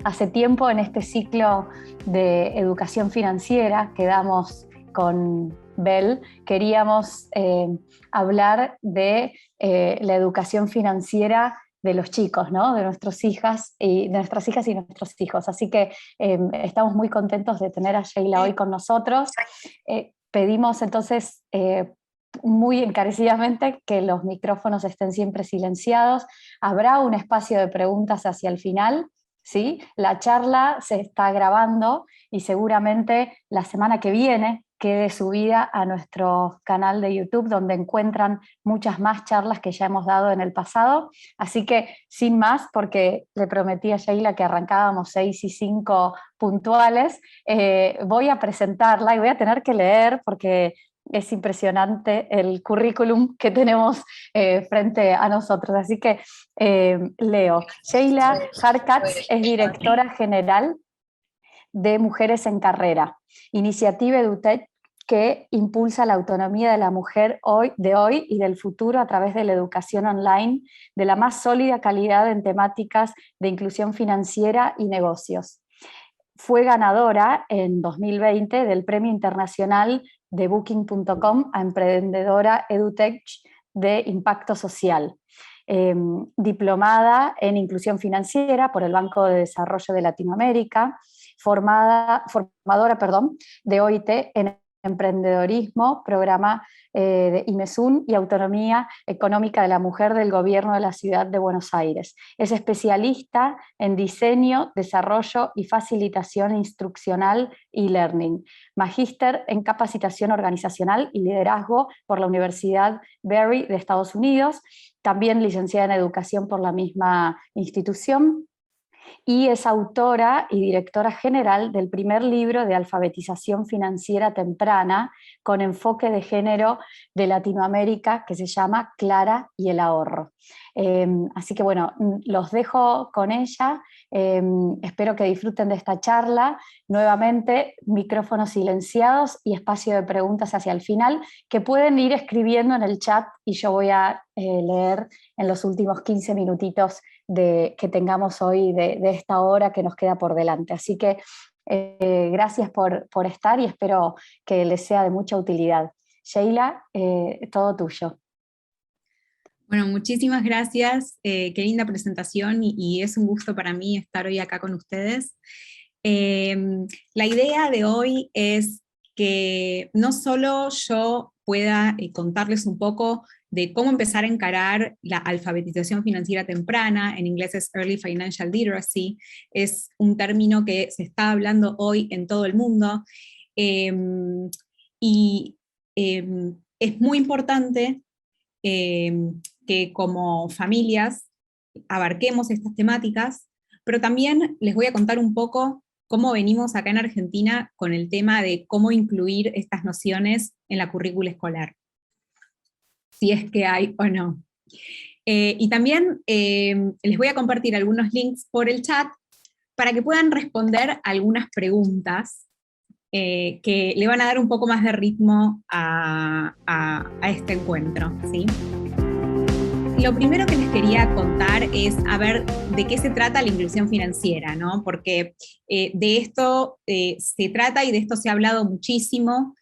hace tiempo en este ciclo de educación financiera que damos con Bel, queríamos hablar de la educación financiera de los chicos, ¿no? De nuestras hijas y nuestros hijos. Así que estamos muy contentos de tener a Sheila hoy con nosotros. Pedimos entonces muy encarecidamente que los micrófonos estén siempre silenciados. Habrá un espacio de preguntas hacia el final, ¿sí? La charla se está grabando y seguramente la semana que viene quede subida a nuestro canal de YouTube, donde encuentran muchas más charlas que ya hemos dado en el pasado. Así que, sin más, porque le prometí a Sheila que arrancábamos 6:05 puntuales, voy a presentarla y voy a tener que leer porque es impresionante el currículum que tenemos frente a nosotros. Así que leo. Sheila Harkatz es directora general de Mujeres en Carrera, iniciativa EduTech que impulsa la autonomía de la mujer de hoy y del futuro a través de la educación online de la más sólida calidad en temáticas de inclusión financiera y negocios. Fue ganadora en 2020 del Premio Internacional de Booking.com a Emprendedora EduTech de Impacto Social. Diplomada en Inclusión Financiera por el Banco de Desarrollo de Latinoamérica, formadora de OIT en emprendedorismo, programa de IMESUN y autonomía económica de la mujer del gobierno de la ciudad de Buenos Aires. Es especialista en diseño, desarrollo y facilitación instruccional y learning. Magíster en capacitación organizacional y liderazgo por la Universidad Berry de Estados Unidos. También licenciada en educación por la misma institución. Y es autora y directora general del primer libro de alfabetización financiera temprana con enfoque de género de Latinoamérica que se llama Clara y el ahorro. Así que bueno, los dejo con ella. Espero que disfruten de esta charla. Nuevamente, micrófonos silenciados y espacio de preguntas hacia el final, que pueden ir escribiendo en el chat y yo voy a leer en los últimos 15 minutitos que tengamos hoy de esta hora que nos queda por delante. Así que gracias por estar y espero que les sea de mucha utilidad. Sheila, todo tuyo. Bueno, muchísimas gracias, qué linda presentación y es un gusto para mí estar hoy acá con ustedes. La idea de hoy es que no solo yo pueda contarles un poco de cómo empezar a encarar la alfabetización financiera temprana, en inglés es Early Financial Literacy, es un término que se está hablando hoy en todo el mundo, y es muy importante que como familias abarquemos estas temáticas, pero también les voy a contar un poco cómo venimos acá en Argentina con el tema de cómo incluir estas nociones en la currícula escolar, si es que hay o no. Y también les voy a compartir algunos links por el chat para que puedan responder algunas preguntas que le van a dar un poco más de ritmo a este encuentro, ¿sí? Lo primero que les quería contar es a ver de qué se trata la inclusión financiera, ¿no? Porque de esto se trata y de esto se ha hablado muchísimo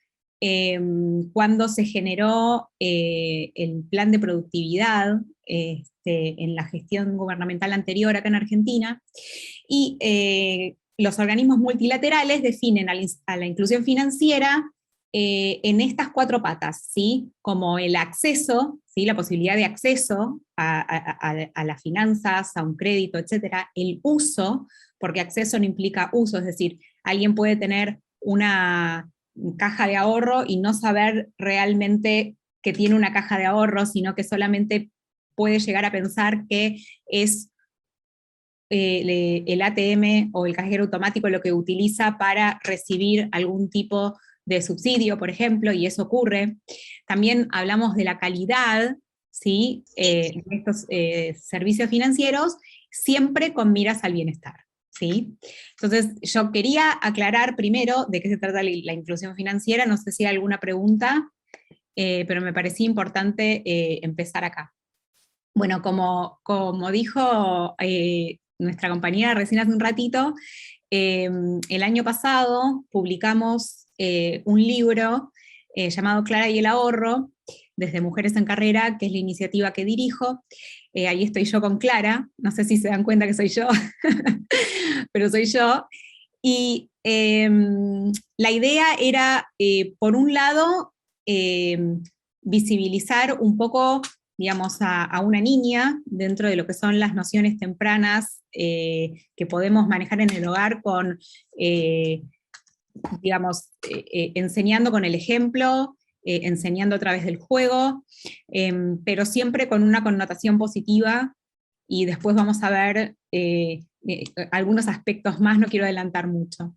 cuando se generó el plan de productividad en la gestión gubernamental anterior acá en Argentina, y los organismos multilaterales definen a la inclusión financiera en estas 4 patas, ¿sí? Como el acceso, ¿sí? La posibilidad de acceso a las finanzas, a un crédito, etcétera, el uso, porque acceso no implica uso, es decir, alguien puede tener una caja de ahorro y no saber realmente que tiene una caja de ahorro, sino que solamente puede llegar a pensar que es el ATM o el cajero automático lo que utiliza para recibir algún tipo de subsidio, por ejemplo, y eso ocurre. También hablamos de la calidad, ¿sí? De estos servicios financieros, siempre con miras al bienestar, ¿sí? Entonces, yo quería aclarar primero de qué se trata la inclusión financiera, no sé si hay alguna pregunta, pero me parecía importante empezar acá. Bueno, como dijo nuestra compañera recién hace un ratito, el año pasado publicamos un libro llamado Clara y el ahorro, desde Mujeres en Carrera, que es la iniciativa que dirijo. Ahí estoy yo con Clara, no sé si se dan cuenta que soy yo, pero soy yo. Y la idea era, por un lado, visibilizar un poco, digamos, a una niña dentro de lo que son las nociones tempranas que podemos manejar en el hogar con, digamos, enseñando con el ejemplo, enseñando a través del juego, pero siempre con una connotación positiva, y después vamos a ver algunos aspectos más, no quiero adelantar mucho.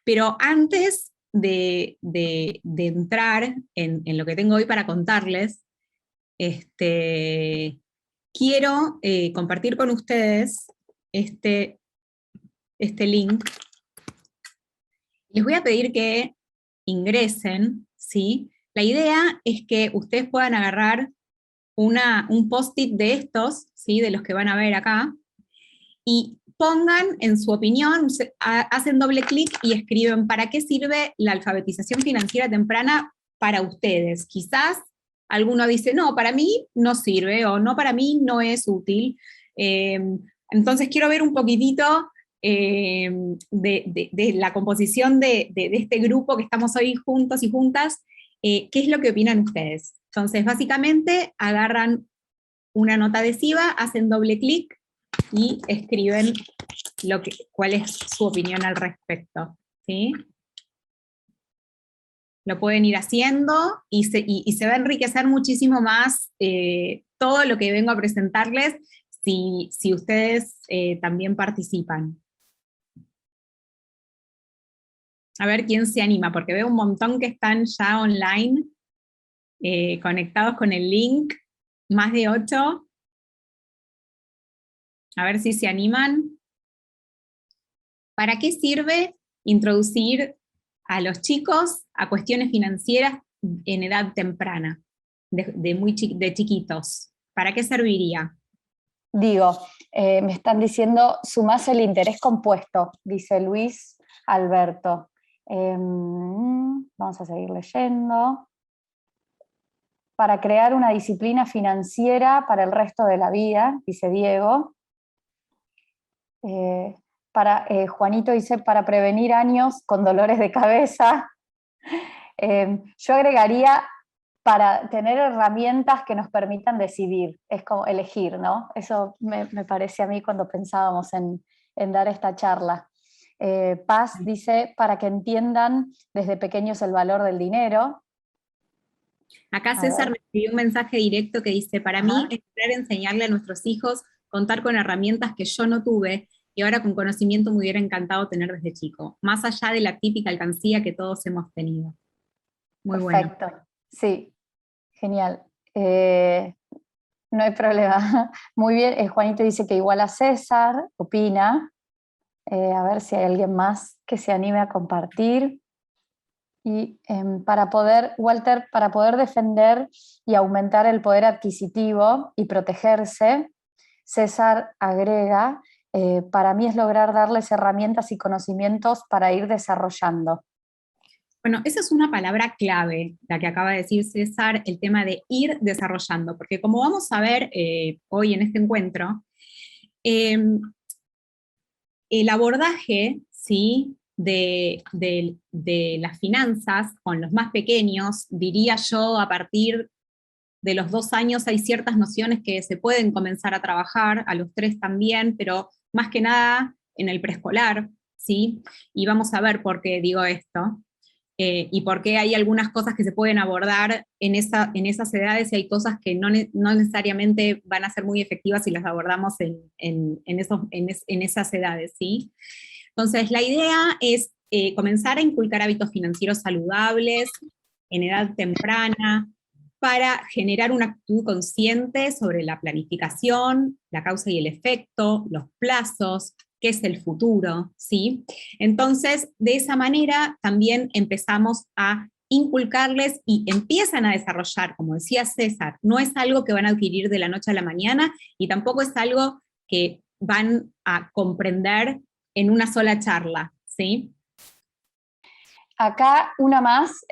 Pero antes de entrar en lo que tengo hoy para contarles, quiero compartir con ustedes este link. Les voy a pedir que ingresen, ¿sí? La idea es que ustedes puedan agarrar un post-it de estos, ¿sí? De los que van a ver acá, y pongan en su opinión, hacen doble clic y escriben ¿para qué sirve la alfabetización financiera temprana para ustedes? Quizás alguno dice, no, para mí no sirve, o no, para mí no es útil. Entonces quiero ver un poquitito de la composición de este grupo que estamos hoy juntos y juntas, ¿qué es lo que opinan ustedes? Entonces, básicamente, agarran una nota adhesiva, hacen doble clic y escriben cuál es su opinión al respecto, ¿sí? Lo pueden ir haciendo y se va a enriquecer muchísimo más todo lo que vengo a presentarles si ustedes también participan. A ver quién se anima, porque veo un montón que están ya online, conectados con el link, más de 8. A ver si se animan. ¿Para qué sirve introducir a los chicos a cuestiones financieras en edad temprana, de chiquitos? ¿Para qué serviría? Digo, me están diciendo, sumás el interés compuesto, dice Luis Alberto. Vamos a seguir leyendo. Para crear una disciplina financiera para el resto de la vida, dice Diego. Juanito dice, para prevenir años con dolores de cabeza. Yo agregaría, para tener herramientas que nos permitan decidir, es como elegir, ¿no? Eso me parece a mí cuando pensábamos en dar esta charla. Paz dice, para que entiendan desde pequeños el valor del dinero. Acá César me escribió un mensaje directo que dice, para mí es querer enseñarle a nuestros hijos, contar con herramientas que yo no tuve, y ahora con conocimiento me hubiera encantado tener desde chico, más allá de la típica alcancía que todos hemos tenido. Muy perfecto. Bueno. Sí, genial. No hay problema. Muy bien, Juanito dice que igual a César, opina. A ver si hay alguien más que se anime a compartir. Y para poder, Walter, para poder defender y aumentar el poder adquisitivo y protegerse, César agrega, para mí es lograr darles herramientas y conocimientos para ir desarrollando. Bueno, esa es una palabra clave, la que acaba de decir César, el tema de ir desarrollando, porque como vamos a ver hoy en este encuentro, el abordaje, ¿sí?, de las finanzas con los más pequeños, diría yo, a partir de los 2 años hay ciertas nociones que se pueden comenzar a trabajar, a los 3 también, pero más que nada en el preescolar, ¿sí? Y vamos a ver por qué digo esto. Y por qué hay algunas cosas que se pueden abordar en esas edades y hay cosas que no necesariamente van a ser muy efectivas si las abordamos en esas edades, ¿sí? Entonces, la idea es comenzar a inculcar hábitos financieros saludables en edad temprana para generar una actitud consciente sobre la planificación, la causa y el efecto, los plazos, qué es el futuro, ¿sí? Entonces, de esa manera también empezamos a inculcarles y empiezan a desarrollar, como decía César, no es algo que van a adquirir de la noche a la mañana y tampoco es algo que van a comprender en una sola charla, ¿sí? Acá una más,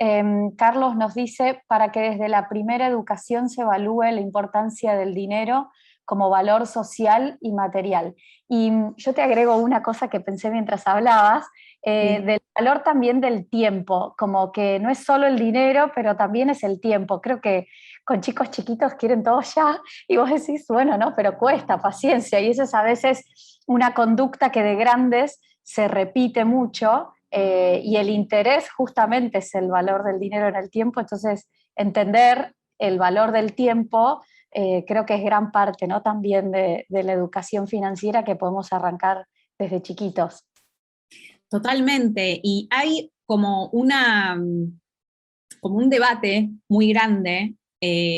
Carlos nos dice, para que desde la primera educación se evalúe la importancia del dinero como valor social y material. Y yo te agrego una cosa que pensé mientras hablabas, Sí. del valor también del tiempo, como que no es solo el dinero, pero también es el tiempo. Creo que con chicos chiquitos quieren todo ya, y vos decís, bueno, no, pero cuesta, paciencia, y eso es a veces una conducta que de grandes se repite mucho, y el interés justamente es el valor del dinero en el tiempo, entonces entender el valor del tiempo creo que es gran parte, ¿no? También de la educación financiera que podemos arrancar desde chiquitos. Totalmente, y hay como como un debate muy grande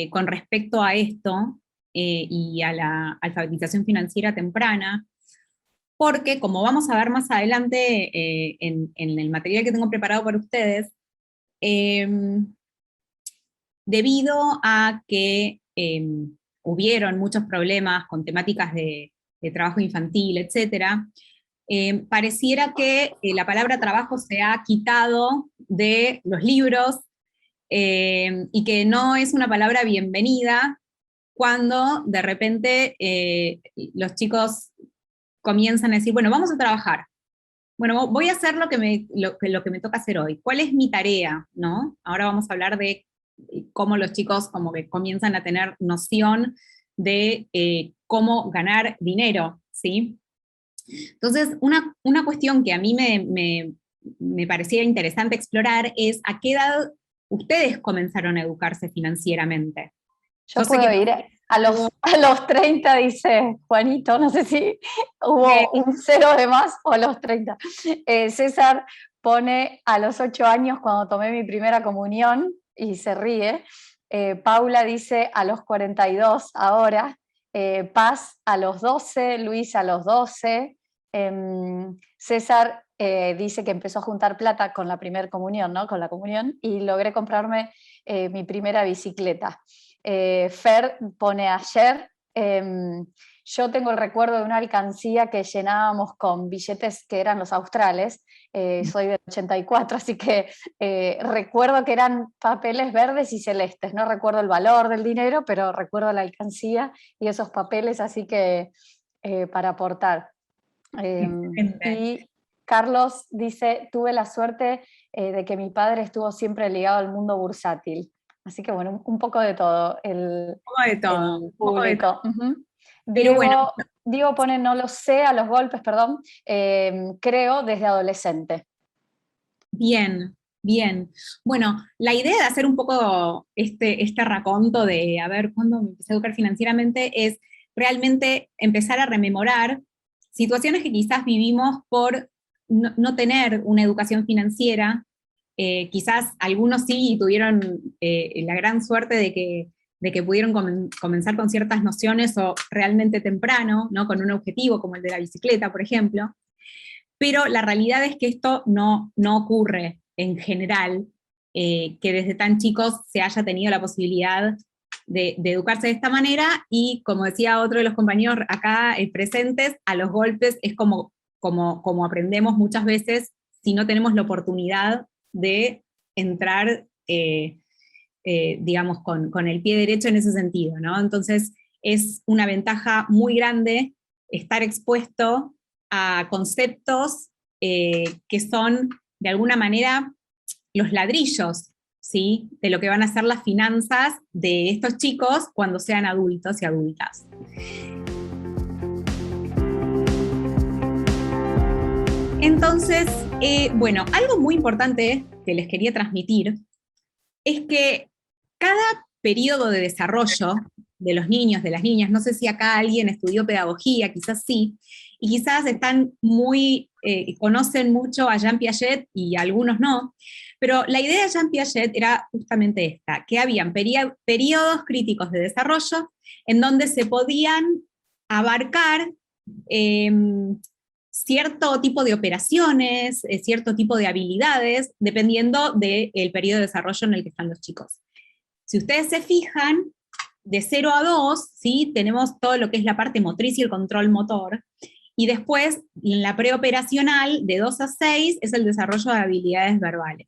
con respecto a esto y a la alfabetización financiera temprana, porque como vamos a ver más adelante en el material que tengo preparado para ustedes, eh, debido a que hubieron muchos problemas con temáticas de trabajo infantil, etcétera, pareciera que la palabra trabajo se ha quitado de los libros y que no es una palabra bienvenida cuando de repente los chicos comienzan a decir, bueno, vamos a trabajar. Bueno, voy a hacer lo que me toca hacer hoy. ¿Cuál es mi tarea? ¿No? Ahora vamos a hablar de cómo los chicos como que comienzan a tener noción de cómo ganar dinero, ¿sí? Entonces, una cuestión que a mí me parecía interesante explorar es a qué edad ustedes comenzaron a educarse financieramente. Yo Yo sé puedo que ir a los 30, dice Juanito, no sé si eh, hubo un cero de más o a los 30. César pone a los 8 años cuando tomé mi primera comunión y se ríe. Paula dice a los 42 ahora. Paz a los 12, Luis a los 12. César dice que empezó a juntar plata con la primera comunión, ¿no? Con la comunión, y logré comprarme mi primera bicicleta. Fer pone ayer, yo tengo el recuerdo de una alcancía que llenábamos con billetes que eran los australes, soy del 84, así que recuerdo que eran papeles verdes y celestes, no recuerdo el valor del dinero, pero recuerdo la alcancía y esos papeles, así que para aportar. excelente. Y Carlos dice, tuve la suerte de que mi padre estuvo siempre ligado al mundo bursátil. Así que bueno, un poco de todo Un poco de todo, el un poco de todo. público. Ujú. Pero bueno, Diego pone, no lo sé, a los golpes, perdón, creo desde adolescente. bien, bien. Bueno, la idea de hacer un poco este raconto de, a ver, ¿cuándo me empecé a educar financieramente? Es realmente empezar a rememorar situaciones que quizás vivimos por no tener una educación financiera. Quizás algunos sí tuvieron la gran suerte de que pudieron comenzar con ciertas nociones o realmente temprano, ¿no? Con un objetivo como el de la bicicleta, por ejemplo. Pero la realidad es que esto no ocurre en general, que desde tan chicos se haya tenido la posibilidad de educarse de esta manera y, como decía otro de los compañeros acá presentes, a los golpes es como aprendemos muchas veces si no tenemos la oportunidad de entrar, digamos, con el pie derecho en ese sentido, ¿no? Entonces es una ventaja muy grande estar expuesto a conceptos que son, de alguna manera, los ladrillos, ¿sí? De lo que van a ser las finanzas de estos chicos cuando sean adultos y adultas. Entonces, bueno, algo muy importante que les quería transmitir es que cada periodo de desarrollo de los niños, de las niñas, no sé si acá alguien estudió pedagogía, quizás sí, y quizás están conocen mucho a Jean Piaget y algunos no, pero la idea de Jean Piaget era justamente esta, que habían periodos críticos de desarrollo en donde se podían abarcar eh, cierto tipo de operaciones, cierto tipo de habilidades, dependiendo del periodo de desarrollo en el que están los chicos. Si ustedes se fijan, de 0 a 2, ¿sí? Tenemos todo lo que es la parte motriz y el control motor, y después, en la preoperacional, de 2 a 6, es el desarrollo de habilidades verbales.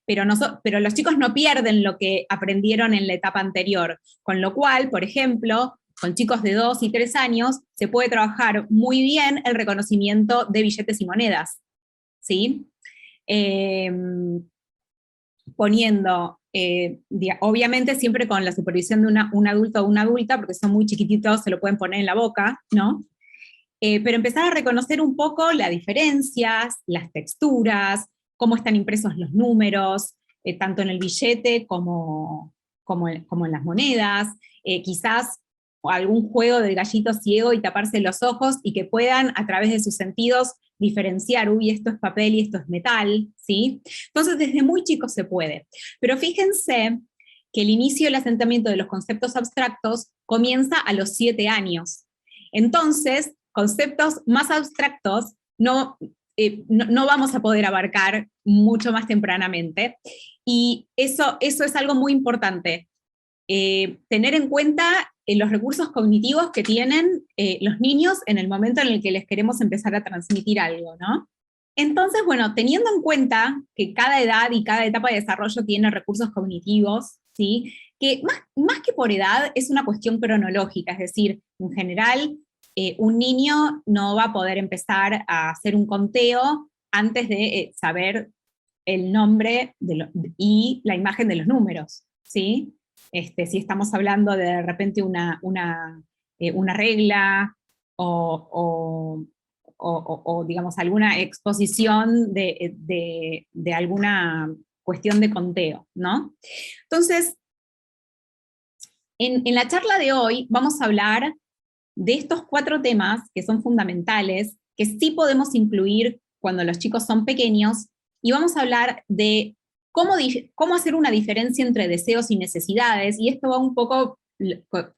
Pero los chicos no pierden lo que aprendieron en la etapa anterior, con lo cual, por ejemplo, con chicos de 2 y 3 años, se puede trabajar muy bien el reconocimiento de billetes y monedas, ¿sí? Poniendo, obviamente siempre con la supervisión de un adulto o una adulta, porque son muy chiquititos, se lo pueden poner en la boca, ¿no? Pero empezar a reconocer un poco las diferencias, las texturas, cómo están impresos los números, tanto en el billete como en las monedas, quizás algún juego del gallito ciego y taparse los ojos y que puedan a través de sus sentidos diferenciar, uy, esto es papel y esto es metal, ¿sí? Entonces desde muy chicos se puede. Pero fíjense que el inicio del asentamiento de los conceptos abstractos comienza a los 7 años. Entonces, conceptos más abstractos no vamos a poder abarcar mucho más tempranamente. Y eso es algo muy importante. Tener en cuenta los recursos cognitivos que tienen los niños en el momento en el que les queremos empezar a transmitir algo, ¿no? Entonces, bueno, teniendo en cuenta que cada edad y cada etapa de desarrollo tiene recursos cognitivos, ¿sí? Que más que por edad es una cuestión cronológica, es decir, en general, un niño no va a poder empezar a hacer un conteo antes de saber el nombre y la imagen de los números, ¿sí? Si estamos hablando de repente una regla o, digamos, alguna exposición de alguna cuestión de conteo, ¿no? Entonces, en la charla de hoy vamos a hablar de estos 4 temas que son fundamentales, que sí podemos incluir cuando los chicos son pequeños, y vamos a hablar de cómo hacer una diferencia entre deseos y necesidades, y esto va un poco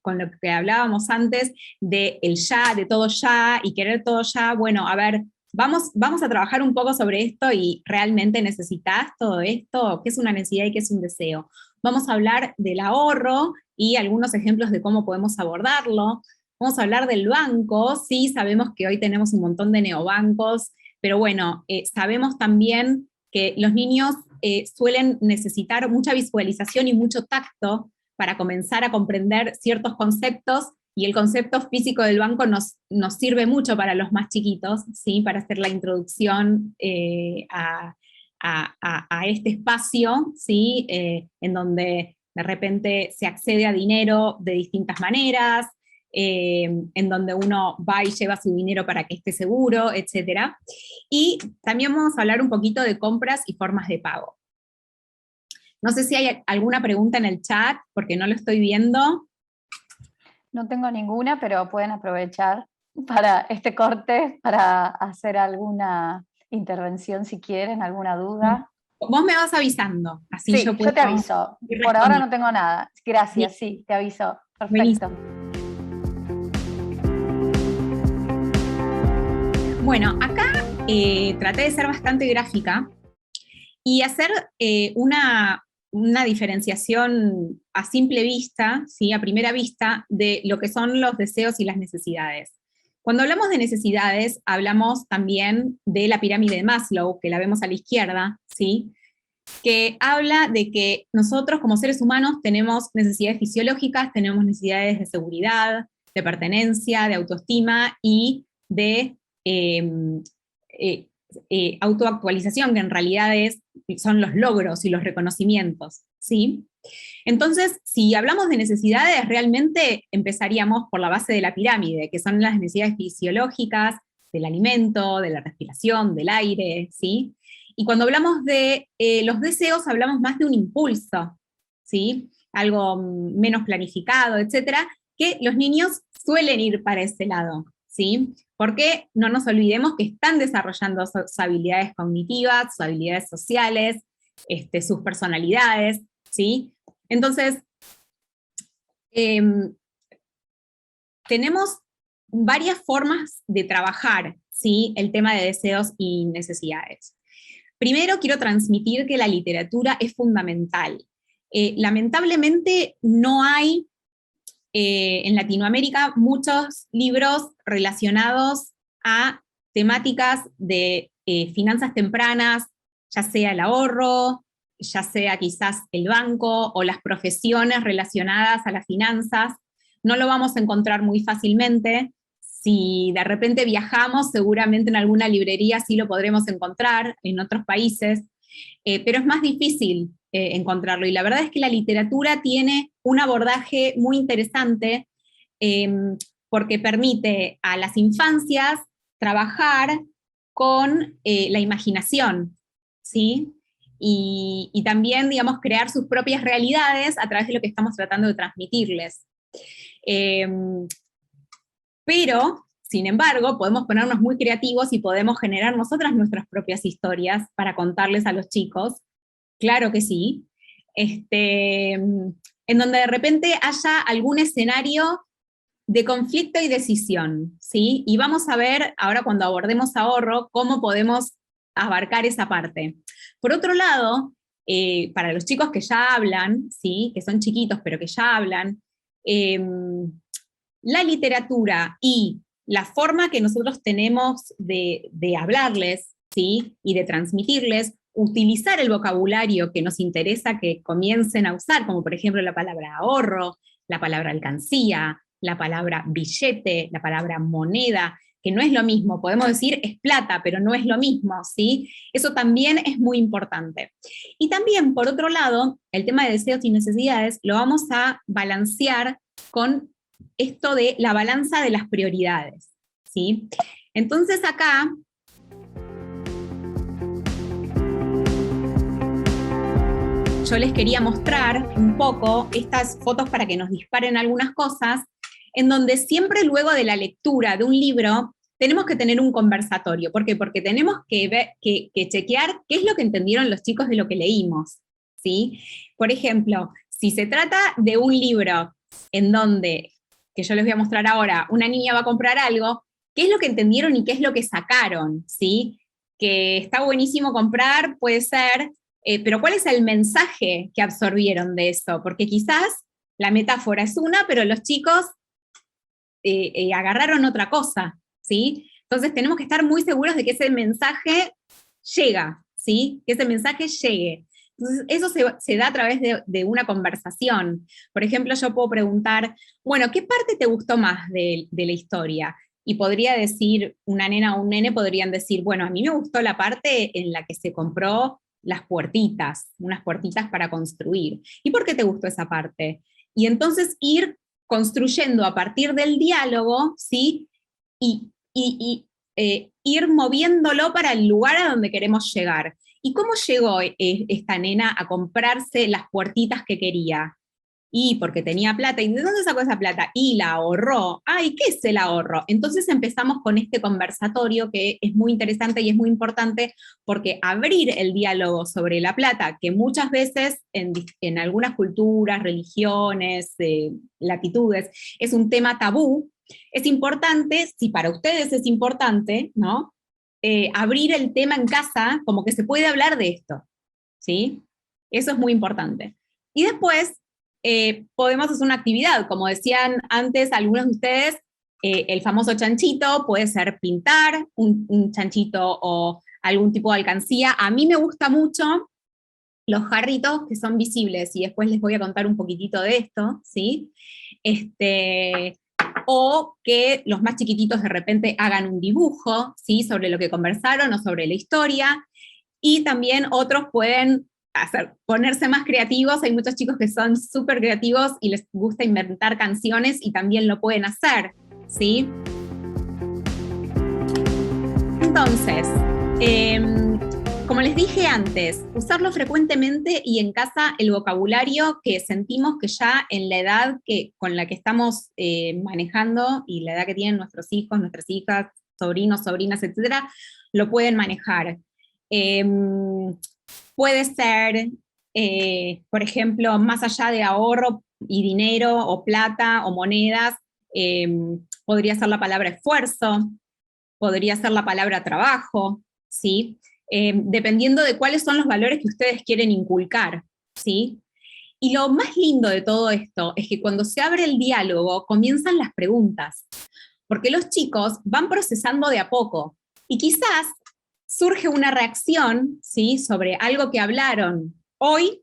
con lo que hablábamos antes de el ya, de todo ya, y querer todo ya. Bueno, a ver, vamos a trabajar un poco sobre esto, y ¿realmente necesitas todo esto? ¿Qué es una necesidad y qué es un deseo? Vamos a hablar del ahorro, y algunos ejemplos de cómo podemos abordarlo. Vamos a hablar del banco. Sí, sabemos que hoy tenemos un montón de neobancos, pero bueno, sabemos también que los niños suelen necesitar mucha visualización y mucho tacto para comenzar a comprender ciertos conceptos, y el concepto físico del banco nos sirve mucho para los más chiquitos, ¿sí? Para hacer la introducción a este espacio, ¿sí? En donde de repente se accede a dinero de distintas maneras, en donde uno va y lleva su dinero para que esté seguro, etc. Y también vamos a hablar un poquito de compras y formas de pago. No sé si hay alguna pregunta en el chat, porque no lo estoy viendo. No tengo ninguna, pero pueden aprovechar para este corte para hacer alguna intervención si quieren, alguna duda. Vos me vas avisando, así Sí, yo puedo yo te aviso. ir Por ahora respondiendo. no tengo nada. Gracias, sí, te aviso. Perfecto. Buenísimo. Bueno, acá traté de ser bastante gráfica y hacer una diferenciación a simple vista, ¿sí? A primera vista, de lo que son los deseos y las necesidades. Cuando hablamos de necesidades, hablamos también de la pirámide de Maslow, que la vemos a la izquierda, ¿sí? Que habla de que nosotros como seres humanos tenemos necesidades fisiológicas, tenemos necesidades de seguridad, de pertenencia, de autoestima y de autoactualización, que en realidad son los logros y los reconocimientos, ¿sí? Entonces, si hablamos de necesidades, realmente empezaríamos por la base de la pirámide, que son las necesidades fisiológicas, del alimento, de la respiración, del aire, ¿sí? Y cuando hablamos de los deseos, hablamos más de un impulso, ¿sí? Algo menos planificado, etcétera, que los niños suelen ir para ese lado, ¿sí? Porque no nos olvidemos que están desarrollando sus habilidades cognitivas, sus habilidades sociales, sus personalidades, ¿sí? Entonces, tenemos varias formas de trabajar, ¿sí? El tema de deseos y necesidades. Primero quiero transmitir que la literatura es fundamental. Lamentablemente no hay en Latinoamérica muchos libros relacionados a temáticas de finanzas tempranas, ya sea el ahorro, ya sea quizás el banco o las profesiones relacionadas a las finanzas. No lo vamos a encontrar muy fácilmente. Si de repente viajamos, seguramente en alguna librería sí lo podremos encontrar, en otros países, pero es más difícil encontrarlo. Y la verdad es que la literatura tiene un abordaje muy interesante, eh, porque permite a las infancias trabajar con la imaginación, ¿sí? Y también, digamos, crear sus propias realidades a través de lo que estamos tratando de transmitirles. Eh, pero, sin embargo, podemos ponernos muy creativos y podemos generar nosotras nuestras propias historias para contarles a los chicos, claro que sí, en donde de repente haya algún escenario de conflicto y decisión, ¿sí? Y vamos a ver, ahora cuando abordemos ahorro, cómo podemos abarcar esa parte. Por otro lado, para los chicos que ya hablan, ¿sí? Que son chiquitos pero que ya hablan, la literatura y la forma que nosotros tenemos de hablarles, ¿sí? Y de transmitirles, utilizar el vocabulario que nos interesa que comiencen a usar, como por ejemplo la palabra ahorro, la palabra alcancía, la palabra billete, la palabra moneda, que no es lo mismo, podemos decir es plata, pero no es lo mismo, ¿sí? Eso también es muy importante. Y también, por otro lado, el tema de deseos y necesidades lo vamos a balancear con esto de la balanza de las prioridades, ¿sí? Entonces acá yo les quería mostrar un poco estas fotos para que nos disparen algunas cosas, en donde siempre luego de la lectura de un libro tenemos que tener un conversatorio. ¿Por qué? Porque tenemos que chequear qué es lo que entendieron los chicos de lo que leímos, ¿sí? Por ejemplo, si se trata de un libro en donde, que yo les voy a mostrar ahora, una niña va a comprar algo, ¿qué es lo que entendieron y qué es lo que sacaron? ¿Sí? Que está buenísimo comprar, puede ser, pero ¿cuál es el mensaje que absorbieron de eso? Porque quizás la metáfora es una, pero los chicos agarraron otra cosa, ¿sí? Entonces tenemos que estar muy seguros de que ese mensaje llega, ¿sí? Que ese mensaje llegue. Entonces eso se da a través de una conversación. Por ejemplo, yo puedo preguntar, bueno, ¿qué parte te gustó más de la historia? Y podría decir, una nena o un nene podrían decir, bueno, a mí me gustó la parte en la que se compró las puertitas, unas puertitas para construir. ¿Y por qué te gustó esa parte? Y entonces ir construyendo a partir del diálogo, ¿sí? Ir moviéndolo para el lugar a donde queremos llegar. ¿Y cómo llegó esta nena a comprarse las puertitas que quería? Y porque tenía plata. ¿Y de dónde sacó esa plata? Y la ahorró. Ay, ¿qué es el ahorro? Entonces empezamos con este conversatorio que es muy interesante y es muy importante porque abrir el diálogo sobre la plata, que muchas veces en algunas culturas, religiones, latitudes, es un tema tabú, es importante, si para ustedes es importante, ¿no? Abrir el tema en casa, como que se puede hablar de esto, ¿sí? Eso es muy importante. Y después podemos hacer una actividad, como decían antes algunos de ustedes, el famoso chanchito, puede ser pintar un chanchito o algún tipo de alcancía. A mí me gusta mucho los jarritos que son visibles, y después les voy a contar un poquitito de esto, ¿sí? O que los más chiquititos de repente hagan un dibujo, ¿sí? Sobre lo que conversaron o sobre la historia, y también otros pueden ponerse más creativos. Hay muchos chicos que son súper creativos y les gusta inventar canciones y también lo pueden hacer, ¿sí? Entonces, como les dije antes, usarlo frecuentemente y en casa el vocabulario que sentimos que ya en la edad con la que estamos manejando y la edad que tienen nuestros hijos, nuestras hijas, sobrinos, sobrinas, etcétera, lo pueden manejar. Puede ser, por ejemplo, más allá de ahorro y dinero o plata o monedas, podría ser la palabra esfuerzo, podría ser la palabra trabajo, ¿sí? Dependiendo de cuáles son los valores que ustedes quieren inculcar, ¿sí? Y lo más lindo de todo esto es que cuando se abre el diálogo comienzan las preguntas, porque los chicos van procesando de a poco, y quizás surge una reacción, ¿sí?, sobre algo que hablaron hoy,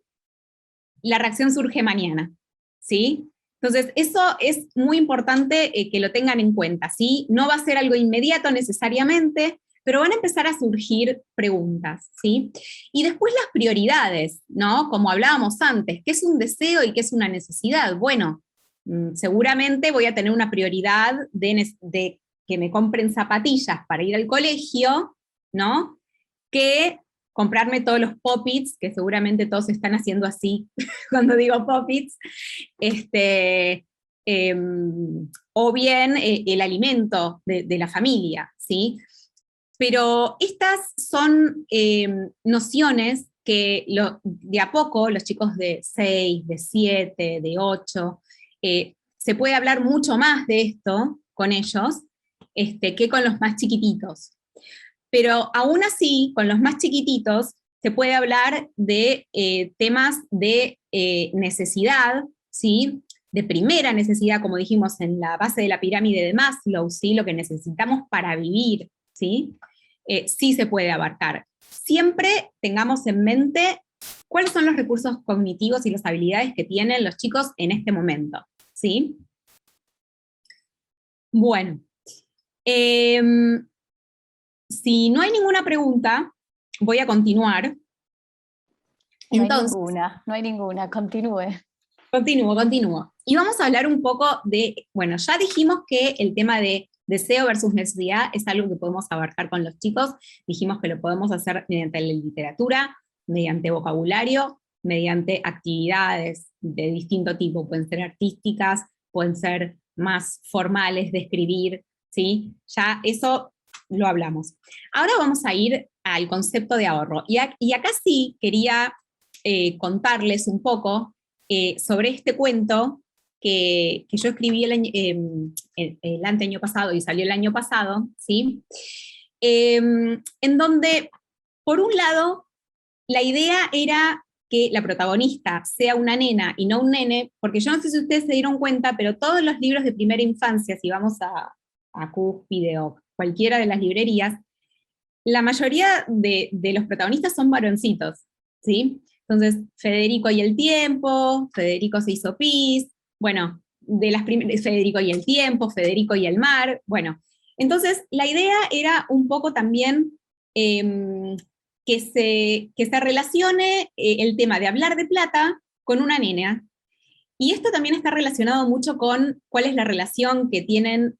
la reacción surge mañana, ¿sí? Entonces, eso es muy importante que lo tengan en cuenta, ¿sí? No va a ser algo inmediato necesariamente, pero van a empezar a surgir preguntas, ¿sí? Y después las prioridades, ¿no? Como hablábamos antes, ¿qué es un deseo y qué es una necesidad? Bueno, seguramente voy a tener una prioridad de que me compren zapatillas para ir al colegio, ¿no? Que comprarme todos los Pop-Its, que seguramente todos están haciendo así cuando digo Pop-Its, o bien el alimento de la familia, ¿sí? Pero estas son nociones que de a poco los chicos de 6, de 7, de 8, se puede hablar mucho más de esto con ellos que con los más chiquititos. Pero aún así, con los más chiquititos, se puede hablar de temas de necesidad, ¿sí? De primera necesidad, como dijimos en la base de la pirámide de Maslow, ¿sí? Lo que necesitamos para vivir, ¿sí? Sí se puede abarcar. Siempre tengamos en mente cuáles son los recursos cognitivos y las habilidades que tienen los chicos en este momento, ¿sí? Bueno, si no hay ninguna pregunta, voy a continuar. Entonces, no hay ninguna, continúe. Continúo. Y vamos a hablar un poco de, bueno, ya dijimos que el tema de deseo versus necesidad es algo que podemos abarcar con los chicos, dijimos que lo podemos hacer mediante la literatura, mediante vocabulario, mediante actividades de distinto tipo, pueden ser artísticas, pueden ser más formales de escribir, ¿sí? Ya eso lo hablamos. Ahora vamos a ir al concepto de ahorro. Y acá sí quería contarles un poco sobre este cuento que yo escribí el anteaño pasado y salió el año pasado, ¿sí? En donde, por un lado, la idea era que la protagonista sea una nena y no un nene, porque yo no sé si ustedes se dieron cuenta, pero todos los libros de primera infancia, si vamos a Cúspide o cualquiera de las librerías, la mayoría de los protagonistas son varoncitos, ¿sí? Entonces, Federico y el tiempo, Federico se hizo pis, bueno, de las primeras, Federico y el tiempo, Federico y el mar, bueno. Entonces, la idea era un poco también que se relacione el tema de hablar de plata con una nena. Y esto también está relacionado mucho con cuál es la relación que tienen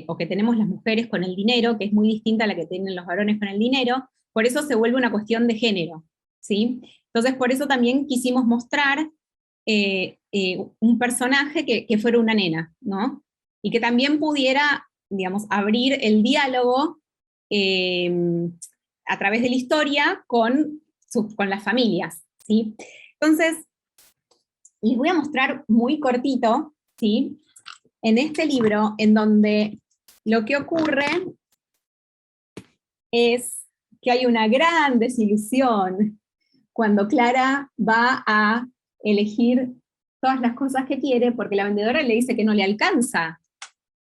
o que tenemos las mujeres con el dinero, que es muy distinta a la que tienen los varones con el dinero, por eso se vuelve una cuestión de género, ¿sí? Entonces, por eso también quisimos mostrar un personaje que fuera una nena, ¿no? Y que también pudiera, digamos, abrir el diálogo a través de la historia con las familias, ¿sí? Entonces, les voy a mostrar muy cortito, ¿sí? En este libro, en donde lo que ocurre es que hay una gran desilusión cuando Clara va a elegir todas las cosas que quiere, porque la vendedora le dice que no le alcanza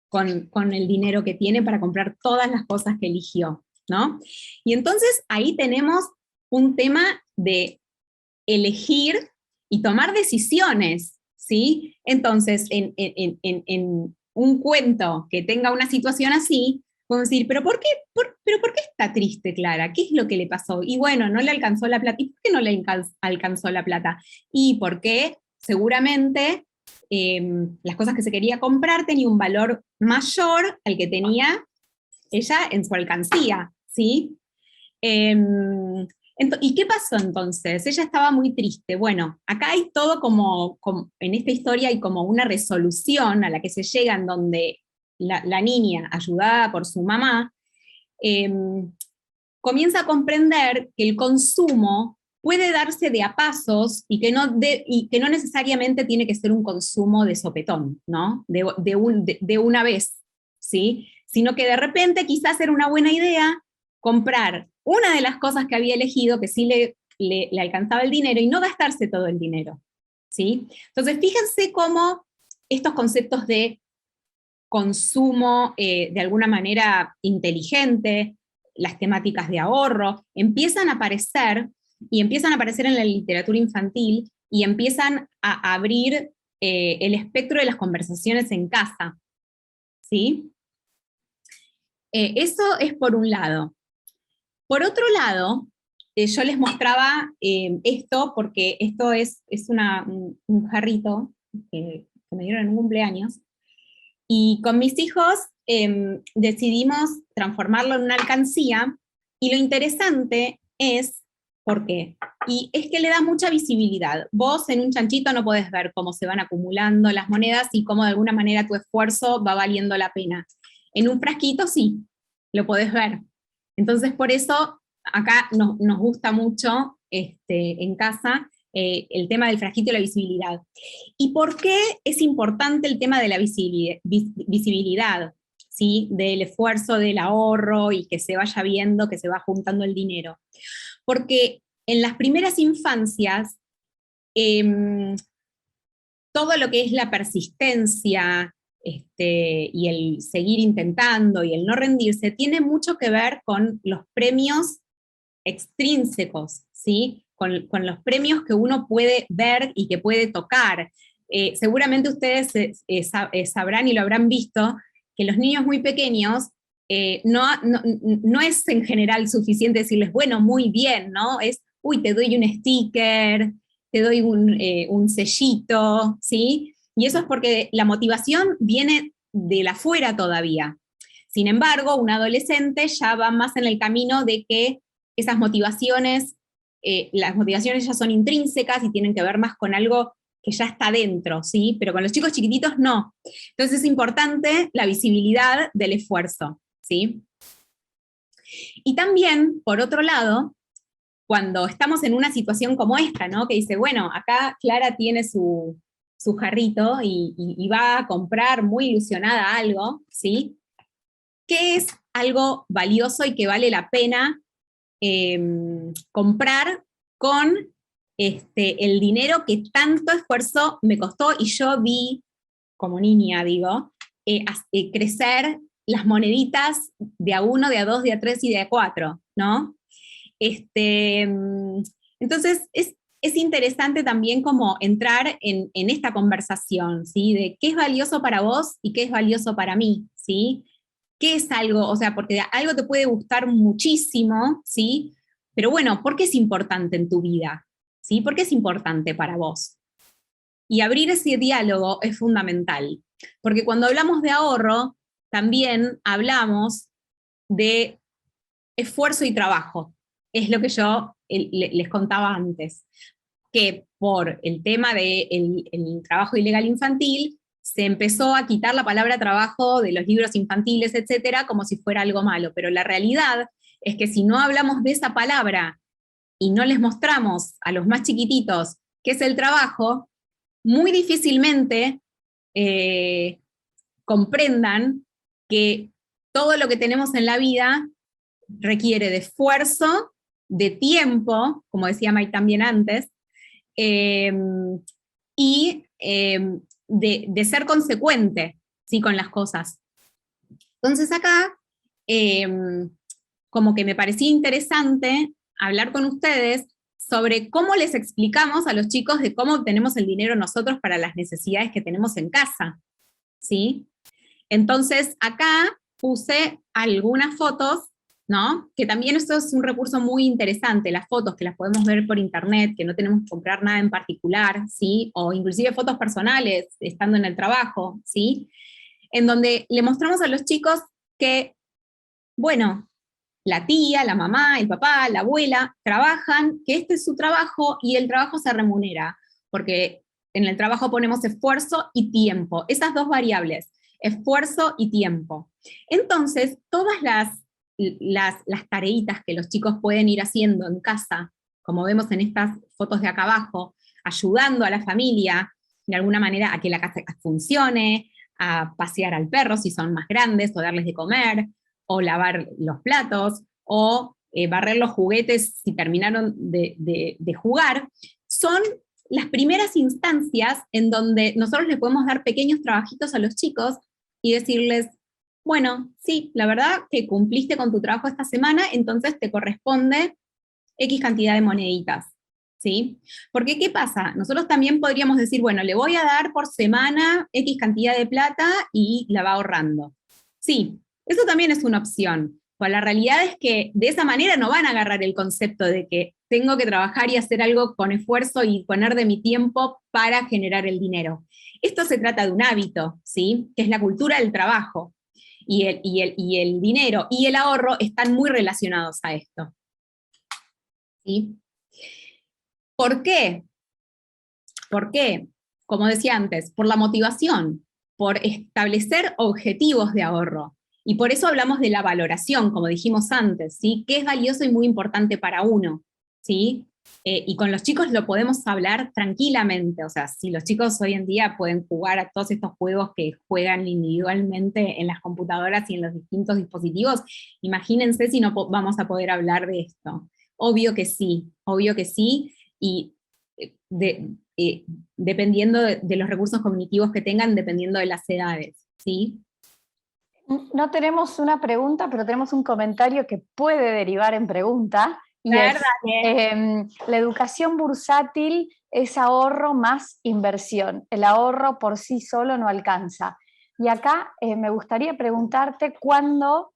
con el dinero que tiene para comprar todas las cosas que eligió, ¿no? Y entonces ahí tenemos un tema de elegir y tomar decisiones, ¿sí? Entonces, en un cuento que tenga una situación así, podemos decir, ¿pero por qué está triste Clara? ¿Qué es lo que le pasó? Y bueno, no le alcanzó la plata. ¿Y por qué no le alcanzó la plata? Y porque seguramente las cosas que se quería comprar tenían un valor mayor al que tenía ella en su alcancía, ¿sí? ¿Y qué pasó entonces? Ella estaba muy triste. Bueno, acá hay todo como en esta historia hay como una resolución a la que se llega en donde la niña, ayudada por su mamá, comienza a comprender que el consumo puede darse de a pasos y que no necesariamente tiene que ser un consumo de sopetón, ¿no? De una vez, ¿sí? Sino que de repente quizás era una buena idea comprar una de las cosas que había elegido, que sí le alcanzaba el dinero, y no gastarse todo el dinero, ¿sí? Entonces, fíjense cómo estos conceptos de consumo de alguna manera inteligente, las temáticas de ahorro, empiezan a aparecer, y empiezan a aparecer en la literatura infantil, y empiezan a abrir el espectro de las conversaciones en casa, ¿sí? Eso es por un lado. Por otro lado, yo les mostraba esto, porque esto es un jarrito que me dieron en un cumpleaños, y con mis hijos decidimos transformarlo en una alcancía, y lo interesante es, ¿por qué? Y es que le da mucha visibilidad. Vos en un chanchito no podés ver cómo se van acumulando las monedas y cómo de alguna manera tu esfuerzo va valiendo la pena. En un frasquito sí, lo podés ver. Entonces por eso acá nos gusta mucho en casa el tema del frasquito y la visibilidad. ¿Y por qué es importante el tema de la visibilidad, ¿sí? Del esfuerzo, del ahorro, y que se vaya viendo, que se va juntando el dinero? Porque en las primeras infancias, todo lo que es la persistencia y el seguir intentando y el no rendirse, tiene mucho que ver con los premios extrínsecos, ¿sí? Con los premios que uno puede ver y que puede tocar. Seguramente ustedes sabrán y lo habrán visto, que los niños muy pequeños no es en general suficiente decirles, bueno, muy bien, ¿no? Es, uy, te doy un sticker, te doy un sellito, ¿sí? Y eso es porque la motivación viene de la afuera todavía. Sin embargo, un adolescente ya va más en el camino de que esas motivaciones, las motivaciones ya son intrínsecas y tienen que ver más con algo que ya está dentro, ¿sí? Pero con los chicos chiquititos no. Entonces es importante la visibilidad del esfuerzo, ¿sí? Y también, por otro lado, cuando estamos en una situación como esta, ¿no? Que dice, bueno, acá Clara tiene su jarrito y va a comprar muy ilusionada algo, ¿sí? ¿Qué es algo valioso y que vale la pena comprar con el dinero que tanto esfuerzo me costó? Y yo vi, como niña digo, crecer las moneditas de a 1, de a 2, de a 3 y de a 4, ¿no? Entonces es interesante también como entrar en esta conversación, ¿sí? De qué es valioso para vos y qué es valioso para mí, ¿sí? ¿Qué es algo? O sea, porque algo te puede gustar muchísimo, ¿sí? Pero bueno, ¿por qué es importante en tu vida? ¿Sí? ¿Por qué es importante para vos? Y abrir ese diálogo es fundamental, porque cuando hablamos de ahorro, también hablamos de esfuerzo y trabajo. Es lo que yo les contaba antes, que por el tema del trabajo ilegal infantil, se empezó a quitar la palabra trabajo de los libros infantiles, etcétera, como si fuera algo malo. Pero la realidad es que si no hablamos de esa palabra y no les mostramos a los más chiquititos qué es el trabajo, muy difícilmente comprendan que todo lo que tenemos en la vida requiere de esfuerzo, de tiempo, como decía May también antes, y de ser consecuente, ¿sí? Con las cosas. Entonces acá, como que me parecía interesante hablar con ustedes sobre cómo les explicamos a los chicos de cómo obtenemos el dinero nosotros para las necesidades que tenemos en casa, ¿sí? Entonces acá puse algunas fotos, ¿no? Que también esto es un recurso muy interesante, las fotos que las podemos ver por internet, que no tenemos que comprar nada en particular, ¿sí? O inclusive fotos personales, estando en el trabajo, ¿sí? En donde le mostramos a los chicos que, bueno, la tía, la mamá, el papá, la abuela, trabajan, que este es su trabajo y el trabajo se remunera, porque en el trabajo ponemos esfuerzo y tiempo, esas dos variables, esfuerzo y tiempo. Entonces, todas las tareitas que los chicos pueden ir haciendo en casa, como vemos en estas fotos de acá abajo, ayudando a la familia de alguna manera a que la casa funcione, a pasear al perro si son más grandes, o darles de comer, o lavar los platos, o barrer los juguetes si terminaron de jugar, son las primeras instancias en donde nosotros les podemos dar pequeños trabajitos a los chicos y decirles, bueno, sí, la verdad que cumpliste con tu trabajo esta semana, entonces te corresponde X cantidad de moneditas, ¿sí? Porque, ¿qué pasa? Nosotros también podríamos decir, bueno, le voy a dar por semana X cantidad de plata y la va ahorrando. Sí, eso también es una opción. Pues la realidad es que de esa manera no van a agarrar el concepto de que tengo que trabajar y hacer algo con esfuerzo y poner de mi tiempo para generar el dinero. Esto se trata de un hábito, ¿sí? Que es la cultura del trabajo. Y el dinero y el ahorro están muy relacionados a esto. ¿Sí? ¿Por qué? ¿Por qué? Como decía antes, por la motivación, por establecer objetivos de ahorro. Y por eso hablamos de la valoración, como dijimos antes, ¿sí? ¿Qué es valioso y muy importante para uno? ¿Sí? Y con los chicos lo podemos hablar tranquilamente, o sea, si los chicos hoy en día pueden jugar a todos estos juegos que juegan individualmente en las computadoras y en los distintos dispositivos, imagínense si no vamos a poder hablar de esto. Obvio que sí, y de, dependiendo de los recursos cognitivos que tengan, dependiendo de las edades, ¿sí? No tenemos una pregunta, pero tenemos un comentario que puede derivar en pregunta, y es, la educación bursátil es ahorro más inversión. El ahorro por sí solo no alcanza. Y acá me gustaría preguntarte cuándo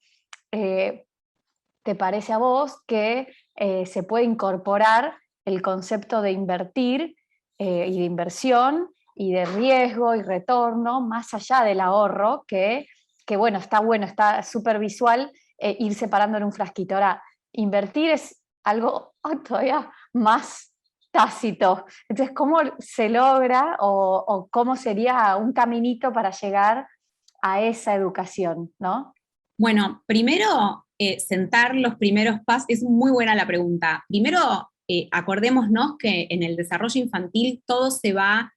te parece a vos que se puede incorporar el concepto de invertir y de inversión y de riesgo y retorno más allá del ahorro, que bueno, está súper visual ir separando en un frasquito. Ahora, invertir es algo todavía más tácito. Entonces, ¿cómo se logra o cómo sería un caminito para llegar a esa educación, ¿no? Bueno, primero, sentar los primeros pasos, es muy buena la pregunta. Primero, acordémonos que en el desarrollo infantil todo se va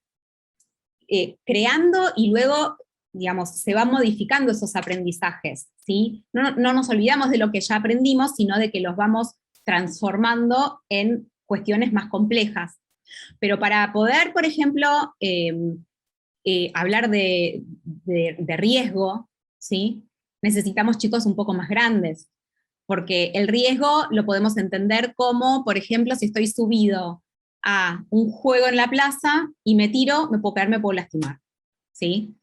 creando y luego, digamos, se van modificando esos aprendizajes, ¿sí? No nos olvidamos de lo que ya aprendimos, sino de que los vamos transformando en cuestiones más complejas. Pero para poder, por ejemplo, hablar de riesgo, ¿sí? Necesitamos chicos un poco más grandes, porque el riesgo lo podemos entender como, por ejemplo, si estoy subido a un juego en la plaza y me tiro, me puedo caer, me puedo lastimar, ¿sí?